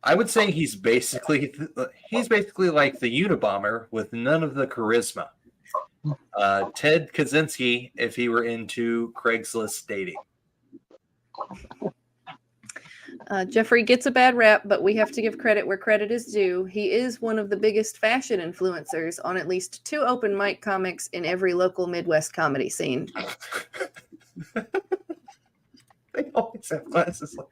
I would say he's basically like the Unabomber with none of the charisma. Ted Kaczynski, if he were into Craigslist dating. Jeffrey gets a bad rap, but we have to give credit where credit is due. He is one of the biggest fashion influencers on at least 2 open mic comics in every local Midwest comedy scene. They always have classes like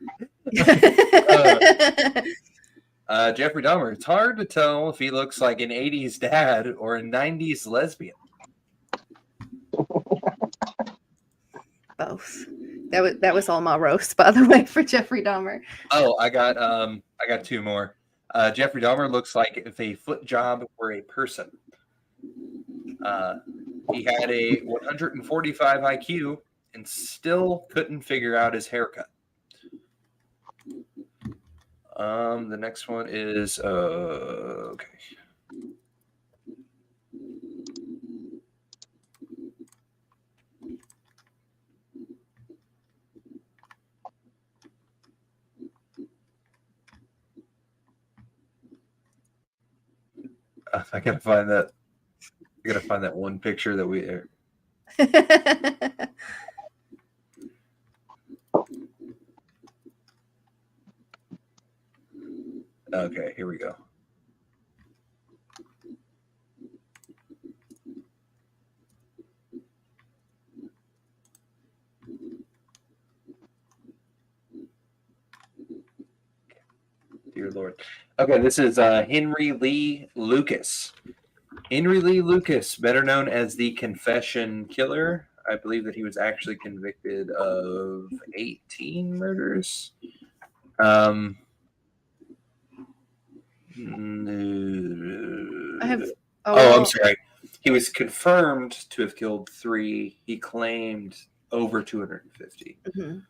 Jeffrey Dahmer. It's hard to tell if he looks like an 80s dad or a 90s lesbian. both. That was all my roast, by the way, for Jeffrey Dahmer. Oh, I got two more. Jeffrey Dahmer looks like if a foot job were a person. He had a 145 IQ and still couldn't figure out his haircut. The next one is okay. I gotta find that. I gotta find that one picture that we. Okay, here we go. Dear Lord. Okay, this is Henry Lee Lucas. Henry Lee Lucas, better known as the Confession Killer. I believe that he was actually convicted of 18 murders. I have. I'm sorry. He was confirmed to have killed 3. He claimed over 250. Mm-hmm.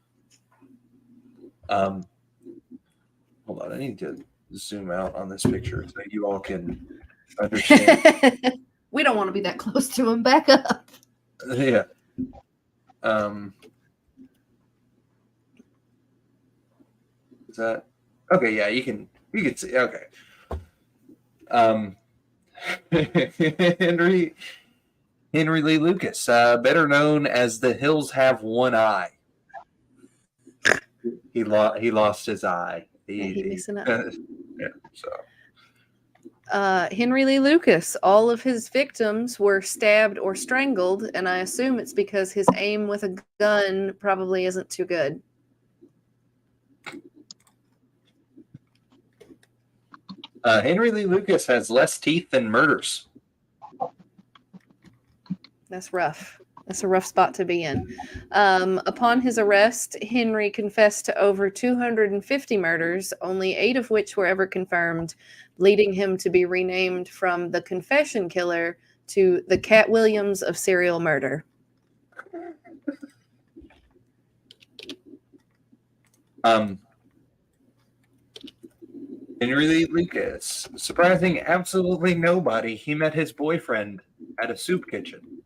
Hold on, I need to zoom out on this picture so you all can understand. We don't want to be that close to him. Back up. Yeah. Is that okay? Yeah, you can see. Okay. Henry Lee Lucas, better known as the Hills Have One Eye. He lost his eye. He missing out. Yeah. So. Henry Lee Lucas, all of his victims were stabbed or strangled, and I assume it's because his aim with a gun probably isn't too good. Henry Lee Lucas has less teeth than murders. That's rough. That's a rough spot to be in. Upon his arrest, Henry confessed to over 250 murders, only 8 of which were ever confirmed, leading him to be renamed from the Confession Killer to the Cat Williams of serial murder. Henry Lee Lucas, surprising absolutely nobody, he met his boyfriend at a soup kitchen.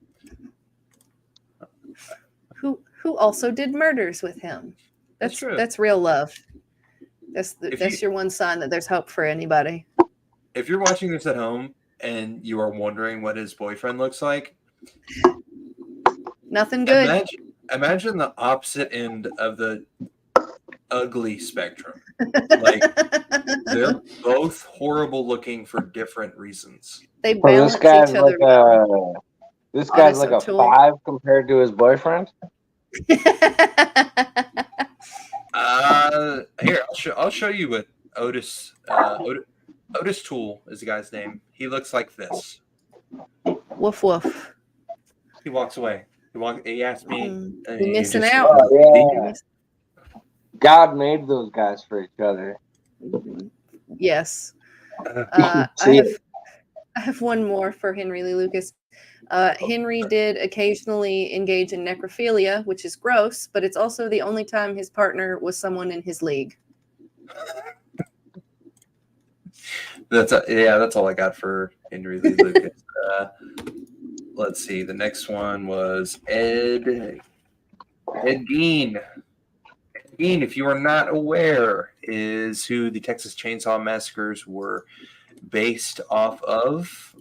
Who also did murders with him. That's true. That's real love. That's your one sign that there's hope for anybody. If you're watching this at home and you are wondering what his boyfriend looks like, nothing good. Imagine the opposite end of the ugly spectrum. Like they're both horrible looking for different reasons. They balance each other. This guy's like a 5 compared to his boyfriend. Here I'll show you what Otis Toole is the guy's name. He looks like this. Woof woof. He walks away. He asked me. You're missing out. Yeah. God made those guys for each other. Yes. I have one more for Henry Lee Lucas. Henry did occasionally engage in necrophilia, which is gross, but it's also the only time his partner was someone in his league. That's all I got for Henry Lee Lucas. Let's see. The next one was Ed Gein. Ed Gein, if you are not aware, is who the Texas Chainsaw Massacres were based off of.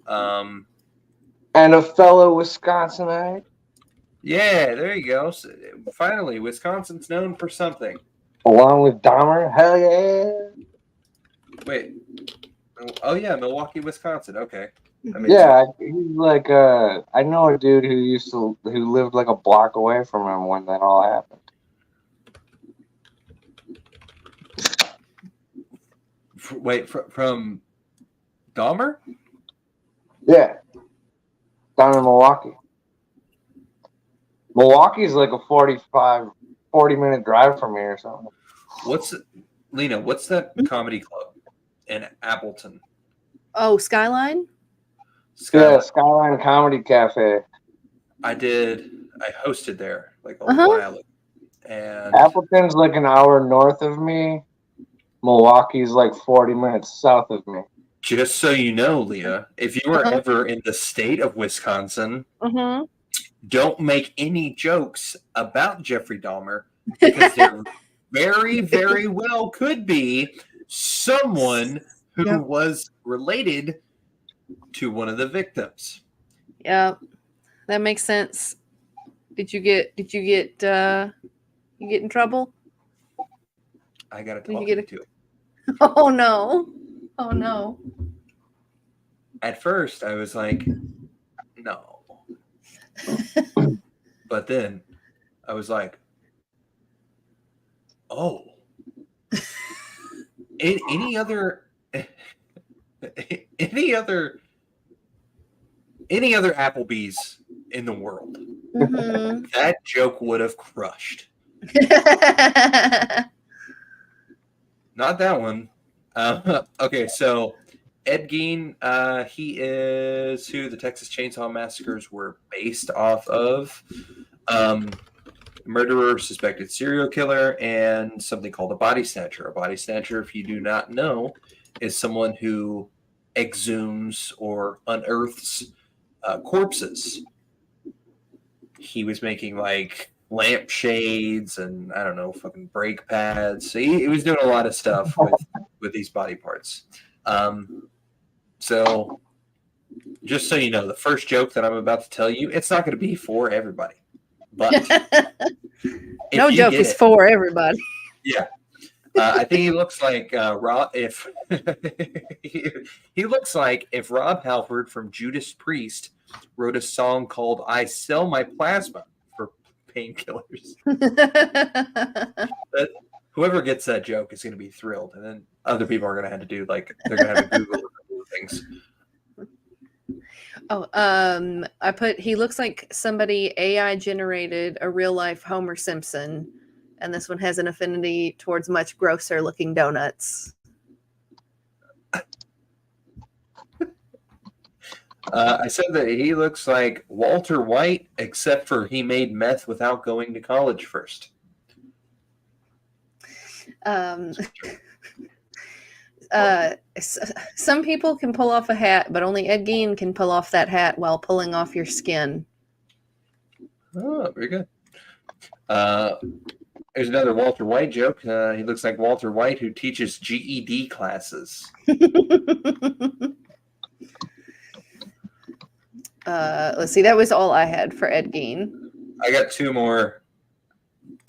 And a fellow Wisconsinite. Yeah, there you go. So, finally, Wisconsin's known for something. Along with Dahmer? Hell yeah. Wait. Oh, yeah, Milwaukee, Wisconsin. Okay. Yeah, he's like, I know a dude who lived like a block away from him when that all happened. Wait, from Dahmer? Yeah. Down in Milwaukee. Milwaukee's like a 40-minute drive from here or something. Lena, what's that comedy club in Appleton? Oh, Skyline? Yeah, Skyline Comedy Cafe. I hosted there like a Uh-huh. while ago. And Appleton's like an hour north of me. Milwaukee's like 40 minutes south of me. just so you know, Leah, if you are Uh-huh. ever in the state of Wisconsin, Uh-huh. don't make any jokes about Jeffrey Dahmer because there very, very well could be someone who Yep. was related to one of the victims. Yeah, that makes sense. Did you get you get in trouble? I got to Did you talk get to him. Oh no. Oh no. At first, I was like, no. But then I was like, oh. Any other Applebee's in the world, Mhm. that joke would have crushed. Not that one. Okay, so Ed Gein, he is who the Texas Chainsaw Massacres were based off of. Murderer, suspected serial killer, and something called a body snatcher. A body snatcher, if you do not know, is someone who exhumes or unearths corpses. He was making like lampshades and I don't know, fucking brake pads. So he was doing a lot of stuff with these body parts. So just so you know, the first joke that I'm about to tell you, it's not going to be for everybody. But no joke is for everybody. Yeah. I think he looks like Rob. If he looks like if Rob Halford from Judas Priest wrote a song called "I Sell My Plasma for Painkillers." Whoever gets that joke is going to be thrilled, and then other people are going to have to do like they're going to have to Google things. Oh, I put he looks like somebody AI generated a real life Homer Simpson, and this one has an affinity towards much grosser looking donuts. I said that he looks like Walter White, except for he made meth without going to college first. Some people can pull off a hat, but only Ed Gein can pull off that hat while pulling off your skin. Oh, very good. There's another Walter White joke. He looks like Walter White who teaches GED classes. Let's see. That was all I had for Ed Gein. I got two more.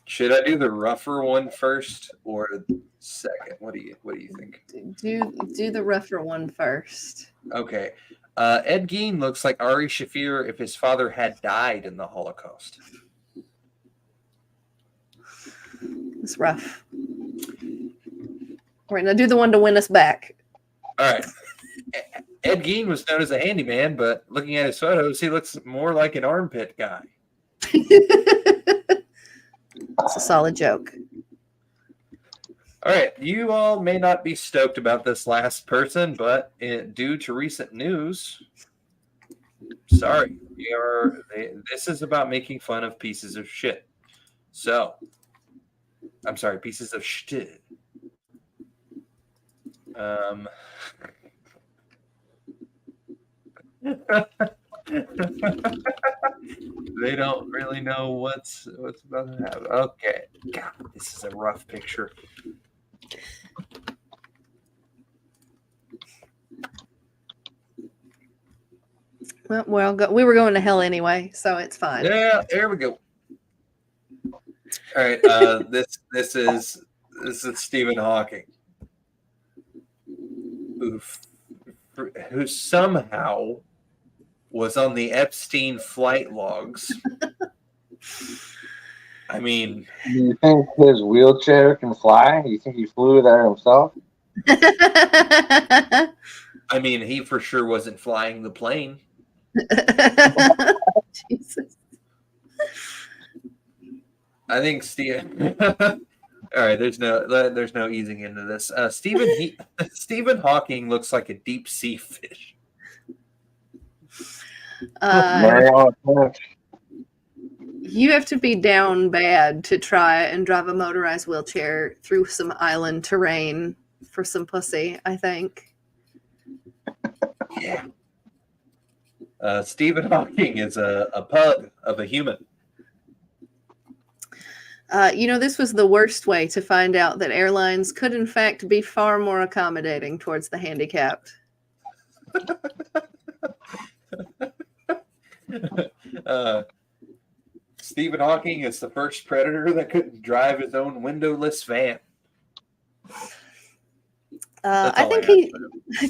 Should I do the rougher one first or second? What do you think? Do the rougher one first. Okay. Ed Gein looks like Ari Shaffir if his father had died in the Holocaust. It's rough. All right, now do the one to win us back. All right. Ed Gein was known as a handyman, but looking at his photos, he looks more like an armpit guy. It's a solid joke. All right. You all may not be stoked about this last person, but due to recent news, sorry, this is about making fun of pieces of shit. So, I'm sorry, pieces of shit. They don't really know what's about to happen. Okay, God, this is a rough picture. Well, we were going to hell anyway, so it's fine. Yeah, there we go. All right, this is Stephen Hawking, who somehow was on the Epstein flight logs. I mean, do you think his wheelchair can fly? You think he flew there himself? I mean, he for sure wasn't flying the plane. Jesus. I think Steve. All right, there's no easing into this. Stephen Hawking looks like a deep sea fish. Mariana Trench. You have to be down bad to try and drive a motorized wheelchair through some island terrain for some pussy, I think. Yeah. Stephen Hawking is a pug of a human. This was the worst way to find out that airlines could, in fact, be far more accommodating towards the handicapped. Stephen Hawking is the first predator that couldn't drive his own windowless van. I think he.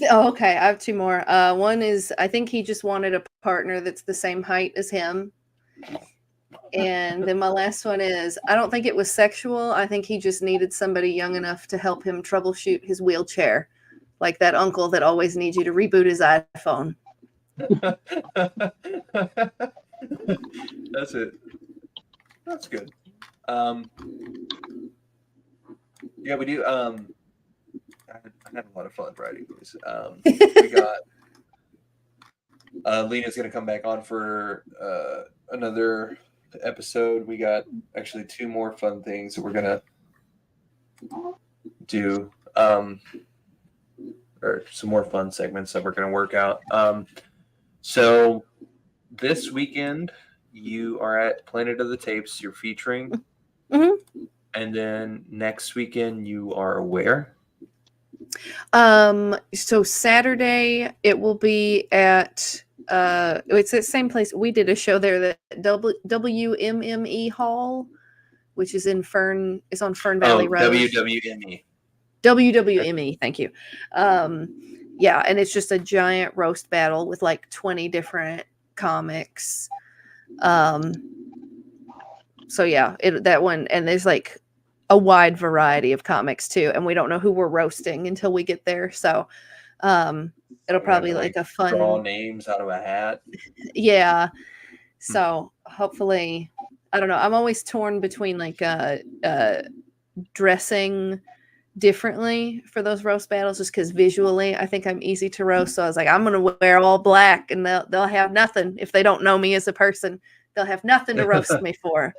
Oh, okay. I have two more. One is I think he just wanted a partner that's the same height as him. And then my last one is I don't think it was sexual. I think he just needed somebody young enough to help him troubleshoot his wheelchair, like that uncle that always needs you to reboot his iPhone. That's it. That's good. Yeah, we do. I had a lot of fun writing these. We got Lena's gonna come back on for another episode. We got actually two more fun things that we're gonna do, or some more fun segments that we're gonna work out. So this weekend you are at Planet of the Tapes. You're featuring, and then next weekend you are where? So Saturday it will be at it's the same place we did a show there, that WMME Hall, which is on Fern Valley Road. WWME. WWME, thank you. Yeah, and it's just a giant roast battle with like 20 different comics. So yeah, that one, and there's like a wide variety of comics too, and we don't know who we're roasting until we get there. So it'll probably like a fun draw names out of a hat. Yeah. So hopefully, I don't know. I'm always torn between like dressing differently for those roast battles, just because visually I think I'm easy to roast. So I was like, I'm gonna wear all black, and they'll have nothing if they don't know me as a person. They'll have nothing to roast me for.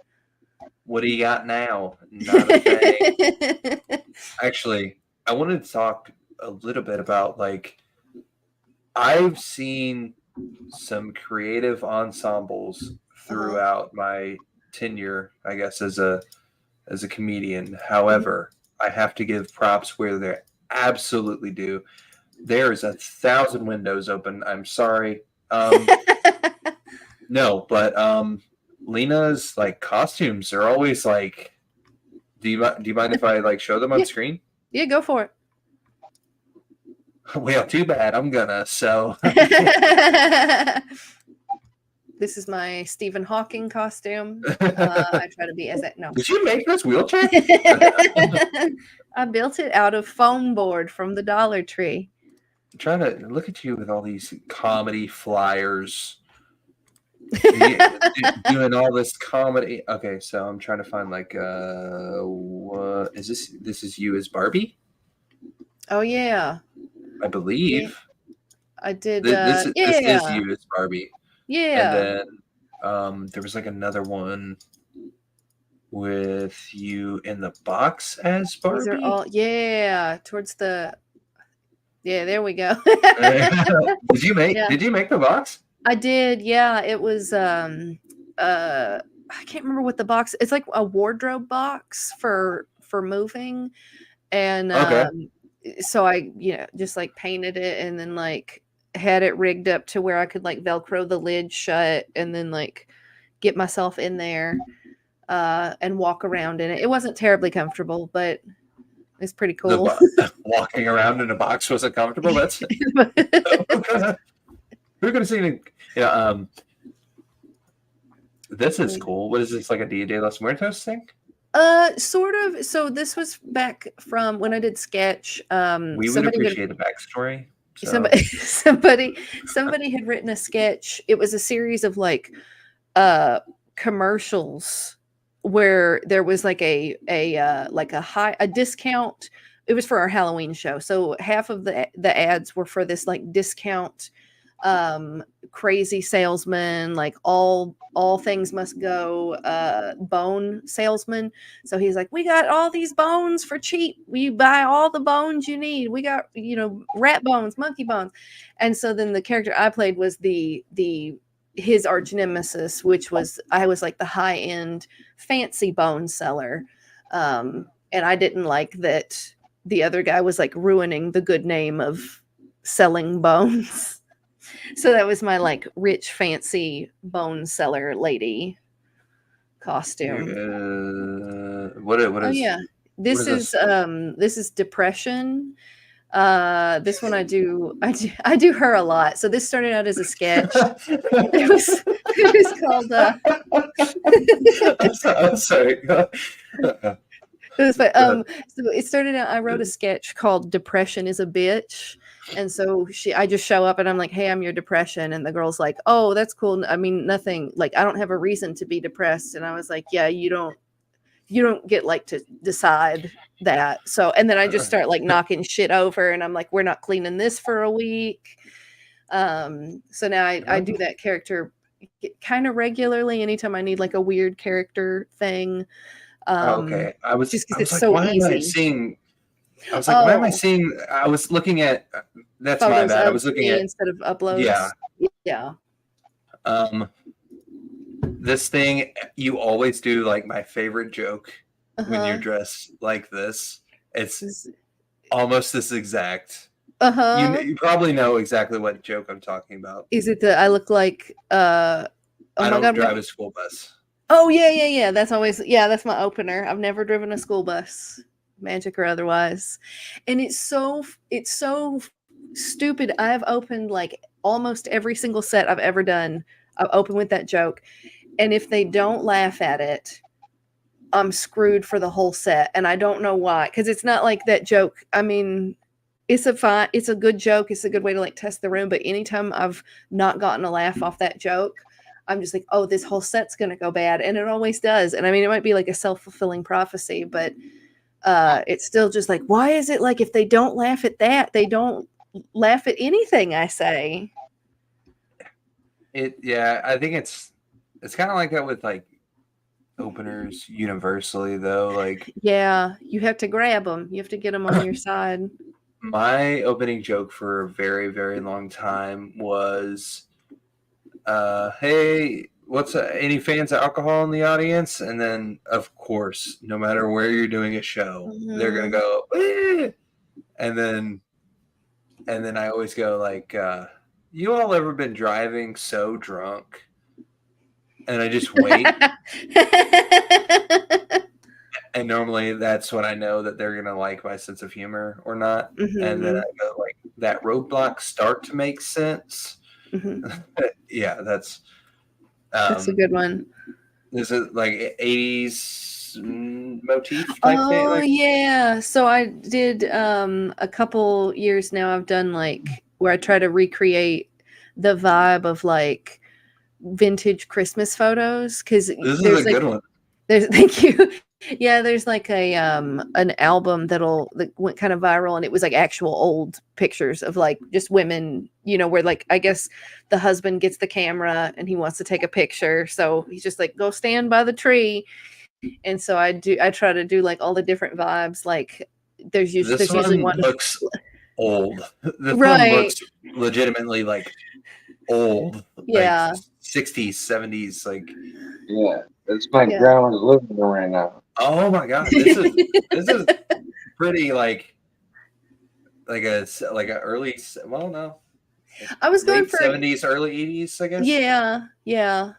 What do you got now? Not a thing. Actually, I wanted to talk a little bit about, like, I've seen some creative ensembles throughout my tenure, I guess, as a comedian. However, I have to give props where they absolutely due. There is 1,000 windows open. I'm sorry. No, but Lena's like costumes are always like. Do you mind if I like show them on screen? Yeah, go for it. Well, too bad. I'm gonna. So this is my Stephen Hawking costume. I try to be as no. Did you make this wheelchair? I built it out of foam board from the Dollar Tree. I'm trying to look at you with all these comedy flyers. Doing all this comedy. Okay, so I'm trying to find like what is this? This is you as Barbie? Oh yeah, I believe. Yeah. I did. This is you as Barbie. Yeah. And then there was like another one with you in the box as Barbie. These are all towards the. Yeah, there we go. Did you make the box? I did, yeah. It was I can't remember what the box. It's like a wardrobe box for moving, and so I just like painted it and then like had it rigged up to where I could like Velcro the lid shut and then like get myself in there and walk around in it. It wasn't terribly comfortable, but it's pretty cool. Walking around in a box wasn't comfortable. That's who's gonna see? Yeah, this is cool. What is this, like a Dia de los Muertos thing? Sort of. So this was back from when I did sketch. We would appreciate the backstory. So. Somebody had written a sketch. It was a series of like commercials where there was like a discount. It was for our Halloween show, so half of the ads were for this like discount, crazy salesman, like all things must go, bone salesman. So he's like, we got all these bones for cheap, we buy all the bones you need, we got, rat bones, monkey bones. And so then the character I played was his arch nemesis, which was, I was like the high end fancy bone seller. And I didn't like that the other guy was like ruining the good name of selling bones. So that was my like rich fancy bone seller lady costume. What Oh is? yeah. This is depression. This one I do her a lot. So this started out as a sketch. It was called I'm sorry. it was fun. So it started out, I wrote a sketch called Depression is a Bitch. And so I just show up and I'm like, hey, I'm your depression. And the girl's like, oh, that's cool. I mean, nothing, like, I don't have a reason to be depressed. And I was like, yeah, you don't get like to decide that. So, and then I just start like knocking shit over and I'm like, we're not cleaning this for a week. So now I do that character kind of regularly anytime I need like a weird character thing. Okay. I was Just because it's like, so why easy. am I seeing? I was like, why am I seeing? I was looking at. That's my Photos bad. I of was looking me at. instead of uploads. Yeah. Yeah. This thing, you always do like my favorite joke when you're Uh-huh. dressed like this. It's almost this exact. Uh-huh. You probably know exactly what joke I'm talking about. Is it I look like oh I my don't God, drive a school bus. Oh yeah. That's always, that's my opener. I've never driven a school bus, magic or otherwise. And it's so stupid. I've opened like almost every single set I've ever done. I've opened with that joke. And if they don't laugh at it, I'm screwed for the whole set. And I don't know why. Because it's not like that joke. I mean, it's a good joke. It's a good way to like test the room. But anytime I've not gotten a laugh off that joke, I'm just like, oh, this whole set's going to go bad. And it always does. And I mean, it might be like a self-fulfilling prophecy, but it's still just like, why is it like if they don't laugh at that, they don't laugh at anything I say? Yeah, I think it's kind of like that with like openers universally though. Like, yeah, you have to grab them. You have to get them on your side. My opening joke for a very, very long time was, hey, what's any fans of alcohol in the audience? And then, of course, no matter where you're doing a show, they're gonna go, eh! and then I always go like, you all ever been driving so drunk? And I just wait. And normally that's when I know that they're going to like my sense of humor or not. Mm-hmm. And then I go like, that roadblock start to make sense. Mm-hmm. Yeah, that's a good one. Is it like 80s motif type thing? Oh, yeah. So I did a couple years now. I've done like where I try to recreate the vibe of like vintage Christmas photos. Because this is a good one. Thank you. Yeah, there's like an album that went kind of viral, and it was like actual old pictures of like just women, where like I guess the husband gets the camera and he wants to take a picture, so he's just like, go stand by the tree. And so I try to do like all the different vibes. Like there's usually one looks old. The right. film looks legitimately like old. Yeah. Like 60s, 70s, like. Yeah, it's my grandma's living room right now. Oh my God, this is pretty like a early, well, no, I was going for 70s, early 80s, I guess. Yeah,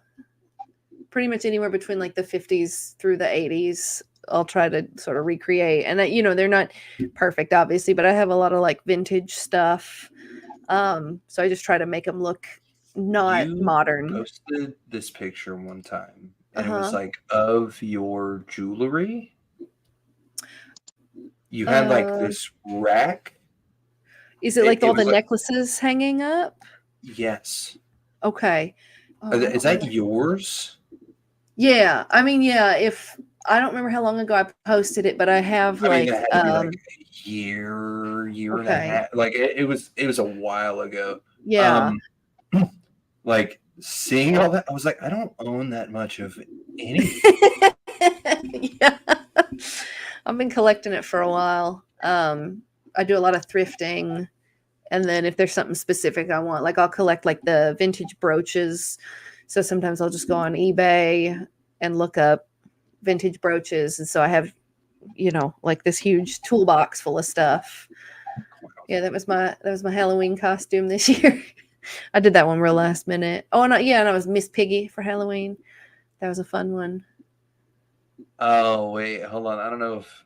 pretty much anywhere between like the 50s through the 80s. I'll try to sort of recreate, and they're not perfect, obviously, but I have a lot of like vintage stuff. So I just try to make them look not modern. You posted this picture one time, and it was like of your jewelry. You had like this rack. Is it like all the necklaces hanging up? Yes. Okay. Is that yours? Yeah. I mean, yeah, if I don't remember how long ago I posted it, but I have I mean, like that had to be like a year and a okay. half. Like it was a while ago. Yeah. Like seeing all that, I was like, I don't own that much of anything. Yeah. I've been collecting it for a while. I do a lot of thrifting, and then if there's something specific I want, like I'll collect like the vintage brooches. So sometimes I'll just go on eBay and look up vintage brooches, and so I have, like this huge toolbox full of stuff. Yeah, that was my Halloween costume this year. I did that one real last minute. Oh, and I was Miss Piggy for Halloween. That was a fun one. Oh wait, hold on. I don't know if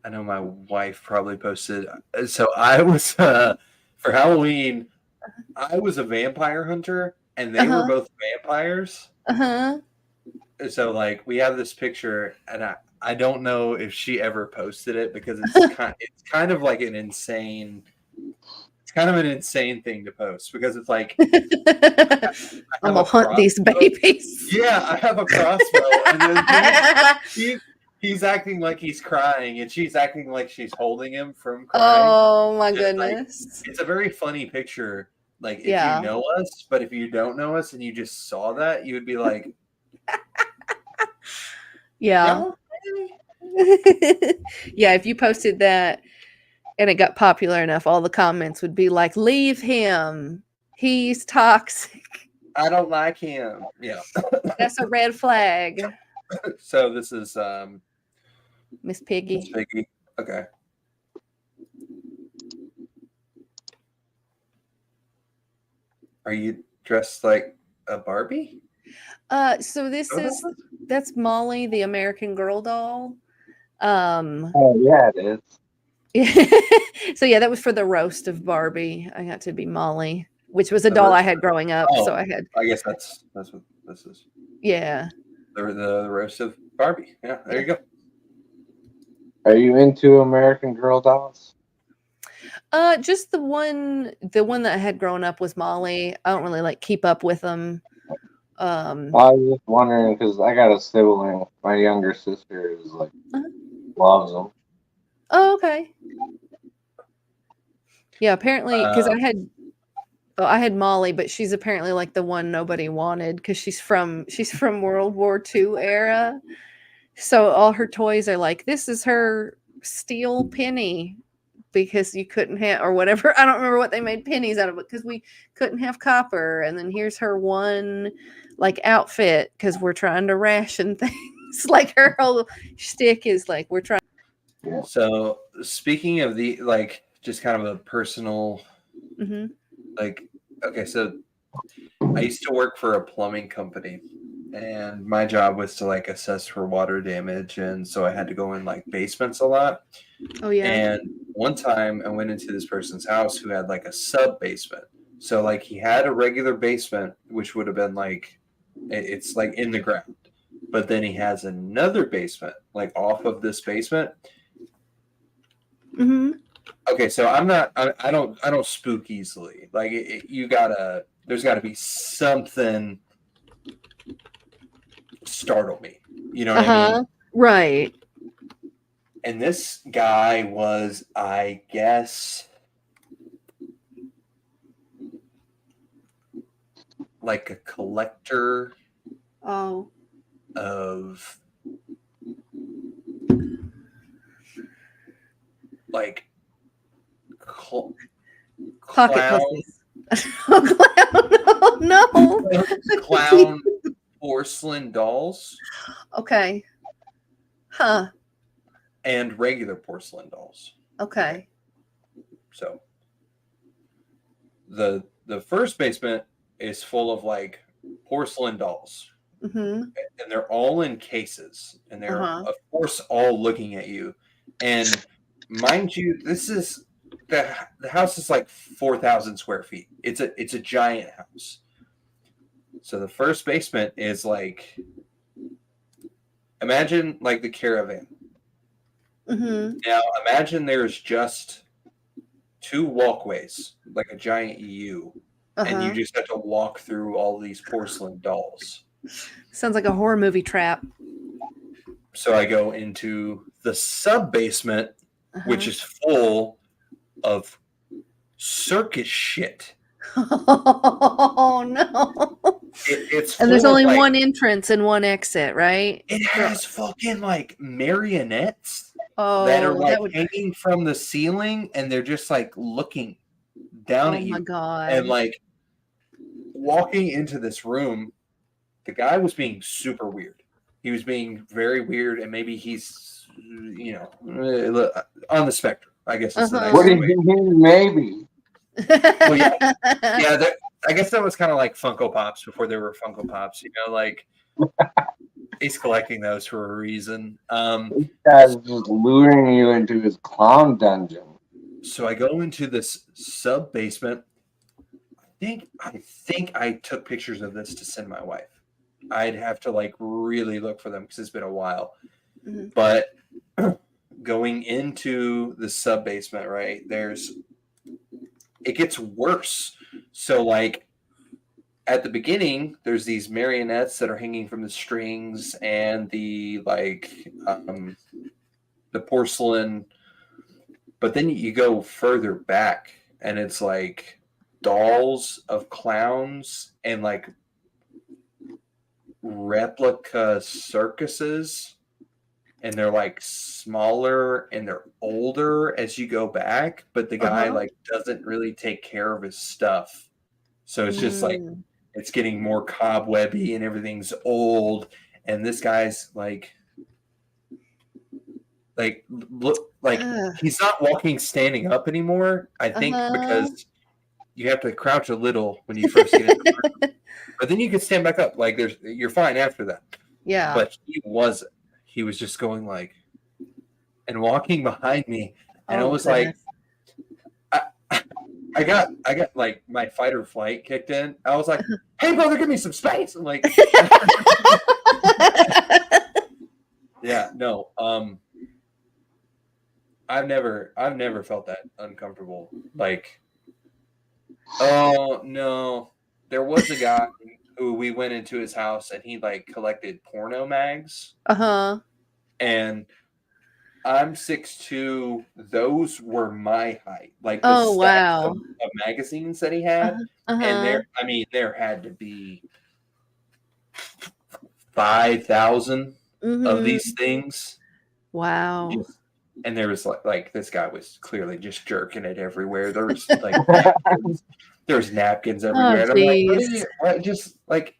I know my wife probably posted. So I was for Halloween. I was a vampire hunter, and they were Uh-huh. both vampires. Uh-huh. So like we have this picture, and I don't know if she ever posted it because it's kind of like an insane. It's kind of an insane thing to post because it's like I I'm have gonna a hunt these crossbow. babies. Yeah, I have a crossbow, and then he's acting like he's crying, and she's acting like she's holding him from crying. Oh my And like, goodness. it's a very funny picture. Like if you Yeah. know us, but if you don't know us and you just saw that, you would be like, Yeah. "No, Yeah, if you posted that and it got popular enough, all the comments would be like, "Leave him. He's toxic. I don't like him." Yeah. That's a red flag." So this is Miss Miss Piggy. Piggy. Okay. Are you dressed like a Barbie? So this Oh, is that's Molly, the American Girl doll. Um Oh yeah, it is. so yeah, that was for the roast of Barbie. I got to be Molly, which was a the doll I roast. had growing up. Oh, So I had, I guess that's what this is. yeah. The roast of Barbie. Yeah, there you go. Are you into American Girl dolls? Just the one that I had growing up was Molly. I don't really like keep up with them. I was just wondering because I got a sibling. My younger sister is like Uh-huh. loves them. Oh, okay. Yeah, apparently because I had Molly, but she's apparently like the one nobody wanted because she's from World War II era. So all her toys are like, this is her steel penny because you couldn't have, or whatever. I don't remember what they made pennies out of it because we couldn't have copper. And then here's her one like outfit because we're trying to ration things. Like her whole shtick is like, we're trying. So speaking of the like, just kind of a personal Hmm. like. Okay, so I used to work for a plumbing company, and my job was to like assess for water damage, and so I had to go in like basements a lot. Oh, yeah. And one time I went into this person's house who had like a sub basement. So like he had a regular basement, which would have been like it's like in the ground. But then he has another basement, like off of this basement. Hmm. Okay, so I don't spook easily. Like there's gotta be something startle me. You know what I mean? Uh-huh. Right. And this guy was, I guess, like a collector Oh. of like Pocket clown pussies. Oh, clown. Oh, no. clown porcelain dolls Okay. Huh. and regular porcelain dolls. Okay. So the first basement is full of like porcelain dolls, Mm-hmm. and they're all in cases, and they're Uh-huh. of course all looking at you. And mind you, this is the house is like 4,000 square feet. It's a giant house. So the first basement is like, imagine like the caravan. Mm-hmm. Now imagine there's just two walkways, like a giant U, and you Uh-huh. just have to walk through all these porcelain dolls. Sounds like a horror movie trap. So I go into the sub basement, which is full of circus shit. Oh no! It's And there's full of only like, one entrance and one exit, right? it has fucking like marionettes that are Oh, like that would. hanging from the ceiling, and they're just like looking down Oh at my you. god! And like walking into this room, the guy was being super weird. He was being very weird, and maybe he's, on the spectrum, I guess is the Uh-huh. What nicest did way. you mean? Maybe. Well, yeah, I guess that was kind of like Funko Pops before there were Funko Pops. Like he's collecting those for a reason. This guy's just luring you into his clown dungeon. So I go into this sub basement. I think I took pictures of this to send my wife. I'd have to like really look for them because it's been a while. Mhm. But going into the sub basement, right? It gets worse. So like at the beginning, there's these marionettes that are hanging from the strings and the the porcelain. But then you go further back, and it's like dolls of clowns and like replica circuses, and they're like smaller and they're older as you go back, but the guy like doesn't really take care of his stuff. So it's just like Mm. it's getting more cobwebby and everything's old, and this guy's like look like Ugh. he's not walking standing up anymore. I think because you have to crouch a little when you first get in the room, but then you can stand back up. Like you're fine after that. Yeah. But he wasn't. He was just going like and walking behind me, and I was like, I got like my fight or flight kicked in. I was like, "Hey, brother, give me some space." I'm like, yeah, no. I've never felt that uncomfortable. Like, oh no, there was a guy who we went into his house and he like collected porno mags, and I'm 6'2". Those were my height. Like the Oh stacks wow. of magazines that he had, and there had to be 5,000 of these things. Wow. And there was like this guy was clearly just jerking it everywhere. There was like there's napkins everywhere. And I'm like, what just like,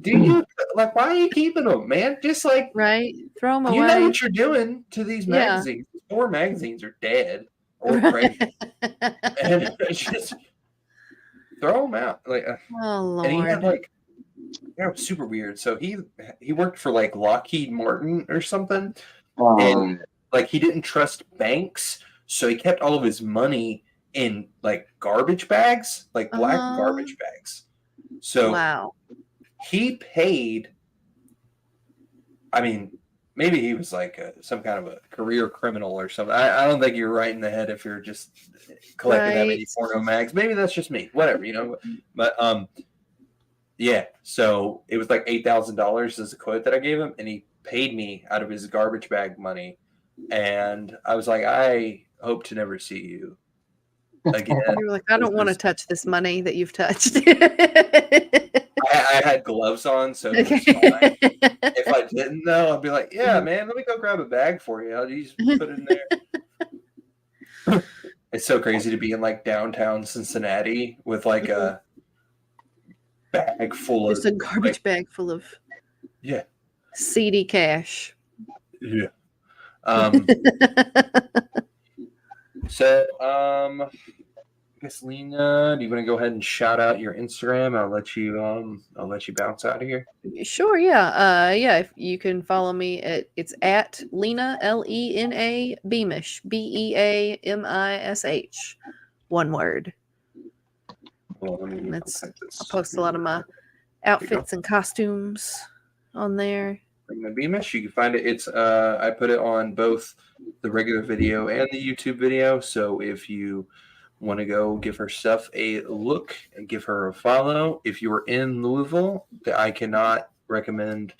do you like, why are you keeping them, man? Just like, right? Throw them you away. know what you're doing to these magazines. These poor magazines are dead or pregnant. And it's just throw them out. Like, Oh Lord. and he had like, it was super weird. So he worked for like Lockheed Martin or something. And like he didn't trust banks, so he kept all of his money in like garbage bags, like black garbage bags. So he paid. I mean, maybe he was like some kind of a career criminal or something. I don't think you're right in the head if you're just collecting that many porno mags. Maybe that's just me. Whatever. But yeah. So it was like $8,000 as a quote that I gave him, and he paid me out of his garbage bag money. And I was like, I hope to never see you again. You're like, I don't want to touch this money that you've touched. I had gloves on, so it was fine. If I didn't, though, I'd be like, yeah, man, let me go grab a bag for you. I'll just put it in there. It's so crazy to be in like downtown Cincinnati with like a bag full Just of a garbage bag full of seedy cash. Yeah. So, I guess Lena, do you want to go ahead and shout out your Instagram? I'll let you bounce out of here. Sure, yeah. If you can follow me it's at Lena Lena Beamish Beamish. One word. Well, I'll post a lot of my outfits and costumes on there. Lena Beamish, you can find it. It's I put it on both the regular video and the YouTube video. So if you want to go give her stuff a look and give her a follow, if you are in Louisville, I cannot recommend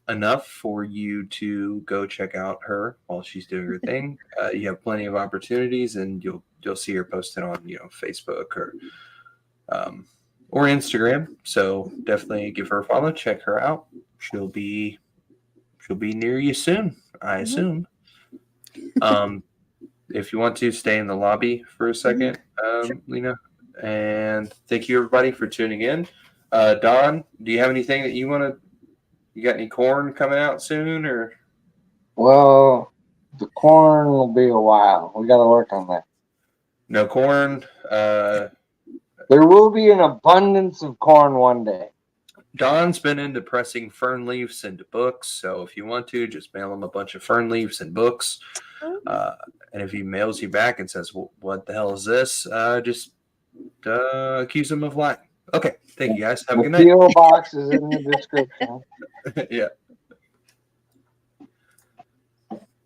enough for you to go check out her while she's doing her thing. You have plenty of opportunities, and you'll see her posted on Facebook or Instagram. So definitely give her a follow. Check her out. She'll be near you soon, I assume. If you want to stay in the lobby for a second, Sure. Lena, and thank you everybody for tuning in. Don, do you have anything that you want to? You got any corn coming out soon, or Well, the corn will be a while. We got to work on that. no corn? There will be an abundance of corn one day. Don's been into pressing fern leaves into books, so if you want to, just mail him a bunch of fern leaves and books. And if he mails you back and says, well, "What the hell is this?" Just accuse him of lying. Okay, thank you guys. Have a good The night. PO box is in the description. Yeah.